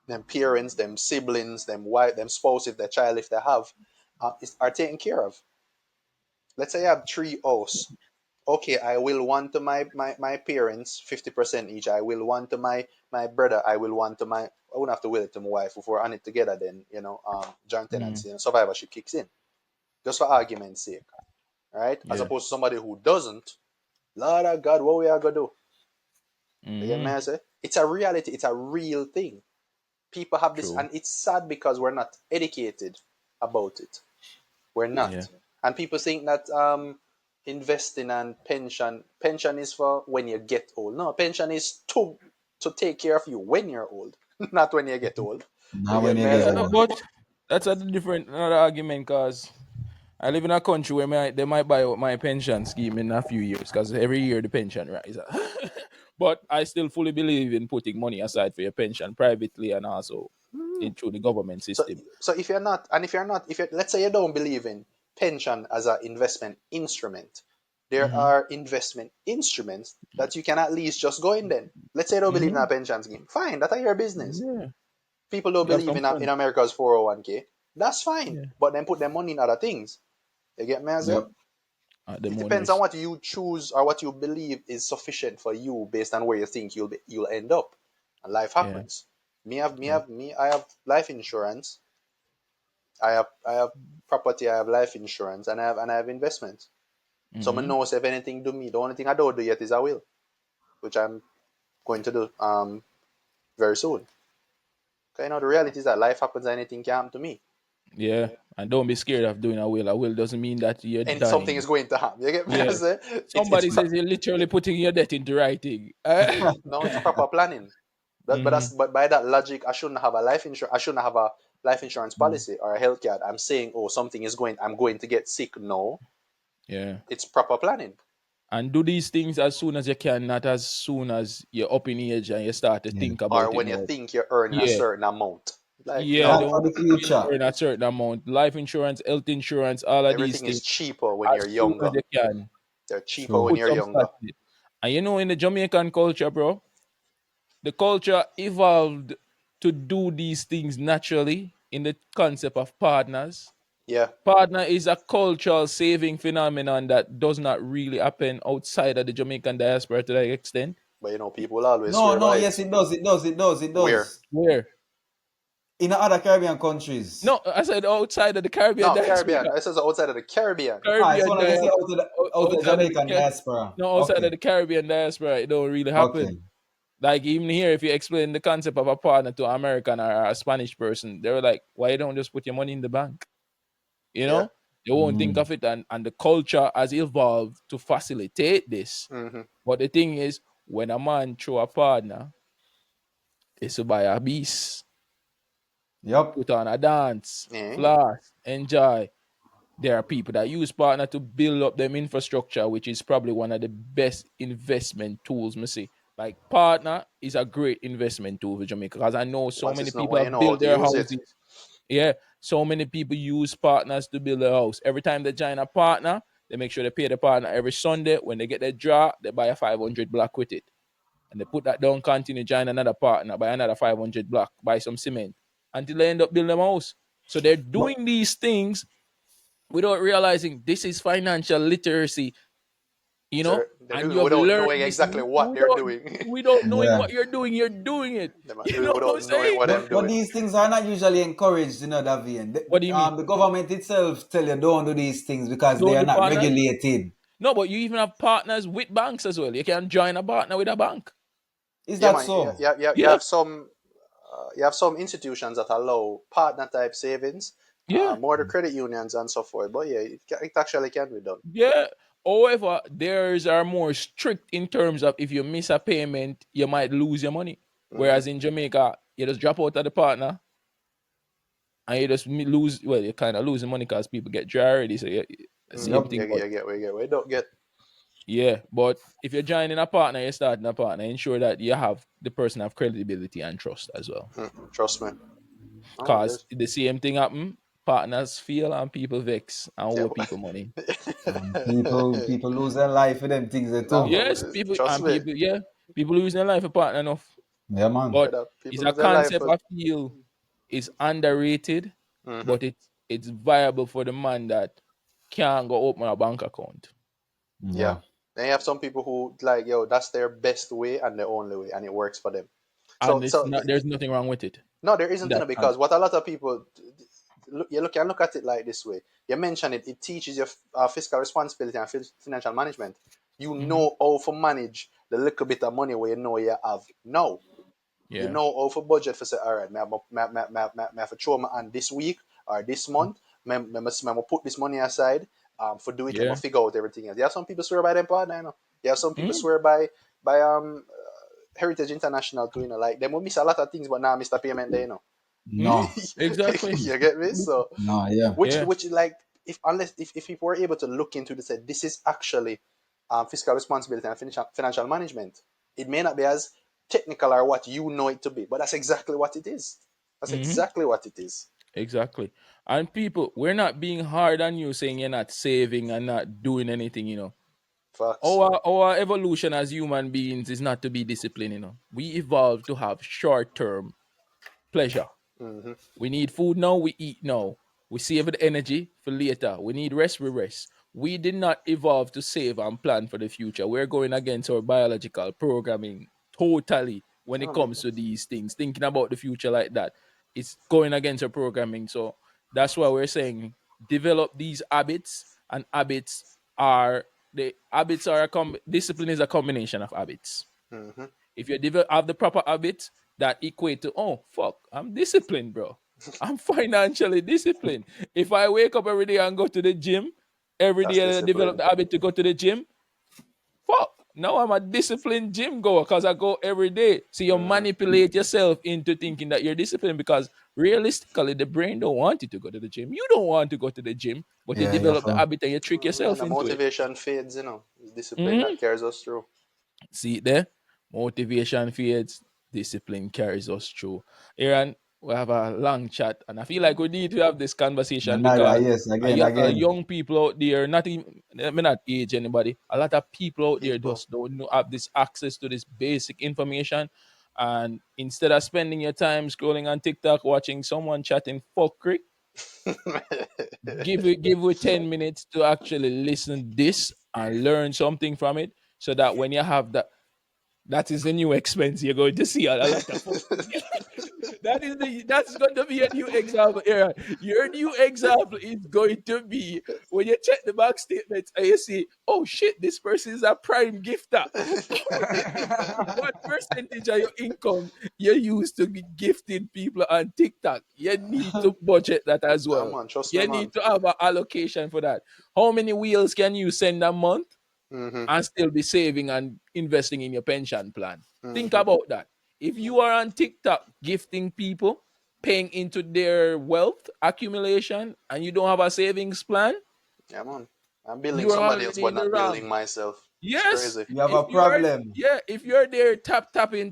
them parents, them siblings, them wife, them spouse, if their child, if they have, are taken care of. Let's say I have three house. Okay, I will want to my parents 50% each. I will want to my brother. I will want to my. I wouldn't have to will it to my wife if we're on it together. Then joint Mm-hmm. tenancy, survivorship kicks in. Just for argument's sake, right? As Yeah. opposed to somebody who doesn't. Lord of God, what we are gonna do? You get me? Mm-hmm. I say it's a reality. It's a real thing. People have this, True. and it's sad because we're not educated about it. We're Yeah. not. And people think that investing and pension is for when you get old. No, pension is to take care of you when you're old, not when you get old. You Now when get you me? get Yeah, old. but that's a different another argument because I live in a country where they might buy out my pension scheme in a few years because every year the pension rises. But I still fully believe in putting money aside for your pension privately and also through the government So, system. so if you're not, and if you let's say you don't believe in pension as an investment instrument, there Mm-hmm. are investment instruments that you can at least just go in. Then let's say you don't believe in Mm-hmm. a pension scheme. Fine, that's your business. Yeah. People don't You have believe some in fun. America's 401k. That's fine, Yeah. but then put their money in other things. You get me? As Yep. At the it money depends on risk. what you choose or what you believe is sufficient for you based on where you think you'll end up. And life Yeah. happens. Yeah. I have life insurance. I have property. I have life insurance, and I have investments. Someone Mm-hmm. knows if anything to me. The only thing I don't do yet is I will, which I'm going to do very soon. Okay, the reality is that life happens and anything can happen to me. Yeah. And don't be scared of doing a will. A will doesn't mean that you're And something dying. is going to happen. You get me? I Yeah. say it's Somebody says you're literally putting your debt into writing. no, it's proper planning. Mm-hmm. But by that logic, I shouldn't have a life insurance. I shouldn't have a life insurance policy or a health card. I'm saying, oh, something is going. I'm going to get sick. No, Yeah. it's proper planning. And do these things as soon as you can, not as soon as you're up in age and you start to Yeah. think Or about it when you more. think you're earning a Yeah. certain amount, like Yeah, Plan no, for don't the future. earn a certain amount. Life insurance, health insurance, all of these everything is things cheaper when as you're soon as younger. you can. They're cheaper when True. Put you're some younger. start in it. And in the Jamaican culture, bro, the culture evolved to do these things naturally in the concept of partners. Yeah, Partner is a cultural saving phenomenon that does not really happen outside of the Jamaican diaspora to that extent. but people always No, swear no, by yes, it. it does, it does, it does, it Where? does. Where? In other Caribbean countries. No, I said outside of the Caribbean No, Caribbean. diaspora. This is outside of the Caribbean. Ah, it's Caribbean one of they say diaspora. out of the Outside of the Jamaican diaspora. no, outside of Okay. the Caribbean diaspora, it don't really Okay. happen. Like even here, if you explain the concept of a partner to an American or a Spanish person, they're like, why you don't just put your money in the bank? You Yeah. know, they won't think of it, and the culture has evolved to facilitate this. Mm-hmm. But the thing is, when a man throw a partner, it's to buy a beast, Yep. put on a dance, Yeah. floss, enjoy. There are people that use partner to build up them infrastructure, which is probably one of the best investment tools, me see. Like partner is a great investment tool for Jamaica because I know so Once many it's not people when you have know how built to their use it. houses. Yeah, so many people use partners to build their house. Every time they join a partner, they make sure they pay the partner every Sunday. When they get their draw, they buy a 500 block with it. And they put that down, continue, join another partner, buy another 500 block, buy some cement until they end up building a house. So they're But doing these things without realizing this is financial literacy, So they're and doing you it have without learned knowing this exactly what they're doing. without knowing yeah. what you're doing, it. They might You do it know what without I'm knowing saying? what I'm But doing. these things are not usually encouraged, Davian. What do you mean? The government itself tell you don't do these things because they Don't are do not partners? regulated. No, but you even have partners with banks as well. You can join a partner with a bank. Is Yeah, that man. so? You Yeah, have some. You have some institutions that allow partner type savings, yeah, more the credit unions and so forth. But yeah, it actually can be done. yeah. However, theirs are more strict in terms of if you miss a payment, you might lose your money. Hmm. Whereas in Jamaica, you just drop out of the partner and you just lose. Well, you're kind of losing money because people get dry already. So yeah, Hmm. same Yep. thing. But We don't get. yeah, but if you're joining a partner, you're starting a partner, ensure that you have the person have credibility and trust as well. Trust me. Oh, Because this. the same thing happen, partners fail and people vex and Yeah. owe people money. People lose their life for them things No, too. Yes, people trust and me. people, yeah, people losing their life for partner enough. Yeah, man. But Whether it's people a lose their life concept for. I feel is underrated, Hmm. but it's viable for the man that can't go open a bank account. Yeah. Yeah. Then you have some people who like, yo, that's their best way and their only way, and it works for them. And it's So not there's nothing wrong with it. no, there isn't, That because what a lot of people look at it like this way. You mentioned it. It teaches you fiscal responsibility and financial management. You mm-hmm. know how to manage the little bit of money where you know you have now. You Yeah. know how to budget for say, all right, me have to throw my hand this week or this month. Me put this money aside for do it. Me Yeah. figure out everything else. You have some people swear by them partner, you know. You have some people Mm-hmm. swear by Heritage International too, you know. Like them will miss a lot of things, but now Mr. Payment Day, you know. Mm-hmm. No. Exactly. You get me? So No, yeah. Yeah. which like if people were able to look into this, say this is actually fiscal responsibility and financial management. It may not be as technical or what you know it to be, but that's exactly what it is. That's Mm-hmm. exactly what it is. Exactly. And people, we're not being hard on you saying you're not saving and not doing anything. Facts. Our evolution as human beings is not to be disciplined. We evolved to have short-term pleasure. Hmm. We need food now, we eat now. We save the energy for later. We need rest, we rest. We did not evolve to save and plan for the future. We're going against our biological programming totally when it Oh, make comes to these things. Thinking about the future like that, it's going against our programming. So that's why we're saying develop these habits, and discipline is a combination of habits. hmm If you have the proper habits that equate to, oh, fuck, I'm disciplined, bro. I'm financially disciplined. If I wake up every day and go to the gym, every That's day and I develop discipline. the habit to go to the gym, fuck. Now I'm a disciplined gym goer because I go every day. So you Hmm. manipulate yourself into thinking that you're disciplined because realistically, the brain don't want you to go to the gym. You don't want to go to the gym, but you Yeah, yeah, develop the for habit and you trick And yourself the into it. motivation fades, you know. It's discipline Mhm. that carries us through. See it there? Motivation fades, discipline carries us through. Aaron, we have a long chat, and I feel like we need to have this conversation because yes, again, again. young people out there, not even, I mean, not age anybody, a lot of people out there People. just don't have this access to this basic information. And instead of spending your time scrolling on TikTok watching someone chatting fuckery, give it 10 minutes to actually listen this and learn something from it so that when you have that is the new expense you're going to see a lot of That's going to be a new example, Aaron. Your new example is going to be when you check the bank statements and you see, oh shit, this person is a prime gifter. What percentage of your income you use to be gifting people on TikTok? You need to budget that as Nah, well. man, trust me, You man. need to have an allocation for that. How many wheels can you send a month Mm-hmm. and still be saving and investing in your pension plan? Think Mm-hmm. about that. If you are on TikTok gifting people, paying into their wealth accumulation, and you don't have a savings plan, Yeah, man. I'm building you are somebody else, already but in the not building wrong. myself. It's Yes. crazy. You have If a you are, problem. yeah, if you're there tapping,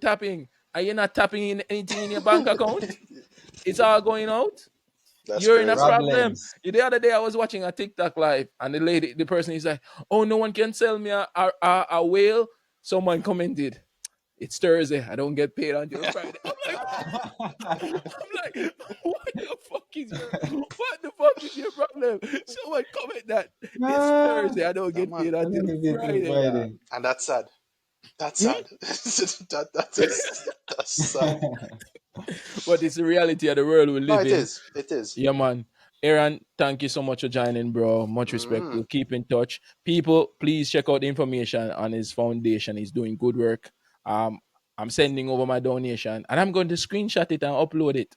and you're not tapping in anything in your bank account, it's all going out. That's You're in a crazy. problem. Problems. The other day I was watching a TikTok live, and the person is like, "Oh, no one can sell me a whale." Someone commented, "It's Thursday. I don't get paid until Friday." I'm like, what the fuck is your problem? Someone comment that it's Ah, Thursday. I don't Yeah, get paid man. I until don't get it till Friday, dog. Friday. And that's sad. That's Hmm? sad. That's sad. But it's the reality of the world we No, live it in. is. It is. Yeah, man. Aaron, thank you so much for joining, bro. Much respect. Mm, We'll keep in touch. People, please check out the information on his foundation. He's doing good work. Um, I'm sending over my donation, and I'm going to screenshot it and upload it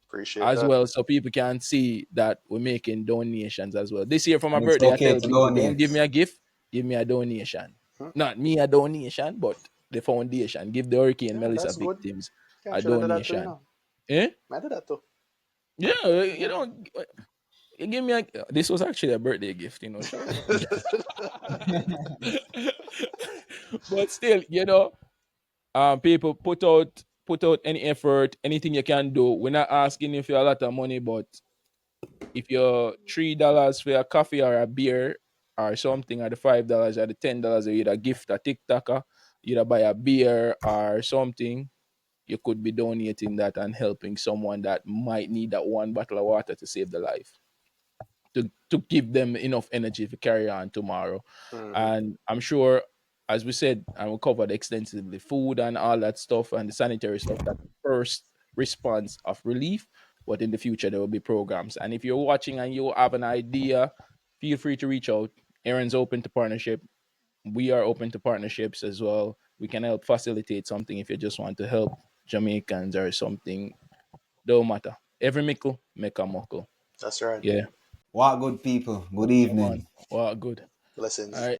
appreciate that. so people can see that we're making donations as well. This year for my And it's birthday, I okay tell to people, don't donate. give me a gift, give me a donation. Hmm. Not me a donation, but the foundation. Give the Hurricane Yeah, Melissa that's good. victims Yeah, a should do that too, you donation. know. Eh? I do that too. Yeah, you Yeah. know, you give me a. This was actually a birthday gift, you know. Shout out. But still, people put out any effort, anything you can do. We're not asking if you a lot of money, but if you're $3 for a coffee or a beer or something, or the $5 or the $10, you either gift a TikToker, either buy a beer or something, you could be donating that and helping someone that might need that one bottle of water to save the life. To give them enough energy to carry on tomorrow. Hmm. And I'm sure, as we said, and we covered extensively, food and all that stuff and the sanitary stuff, that first response of relief. But in the future, there will be programs. And if you're watching and you have an idea, feel free to reach out. Aaron's open to partnership. We are open to partnerships as well. We can help facilitate something if you just want to help Jamaicans or something. Don't matter. Every mickle make a muckle. That's right. Yeah. What good people? Good Yeah, man. evening. Well, good. All Blessings. right.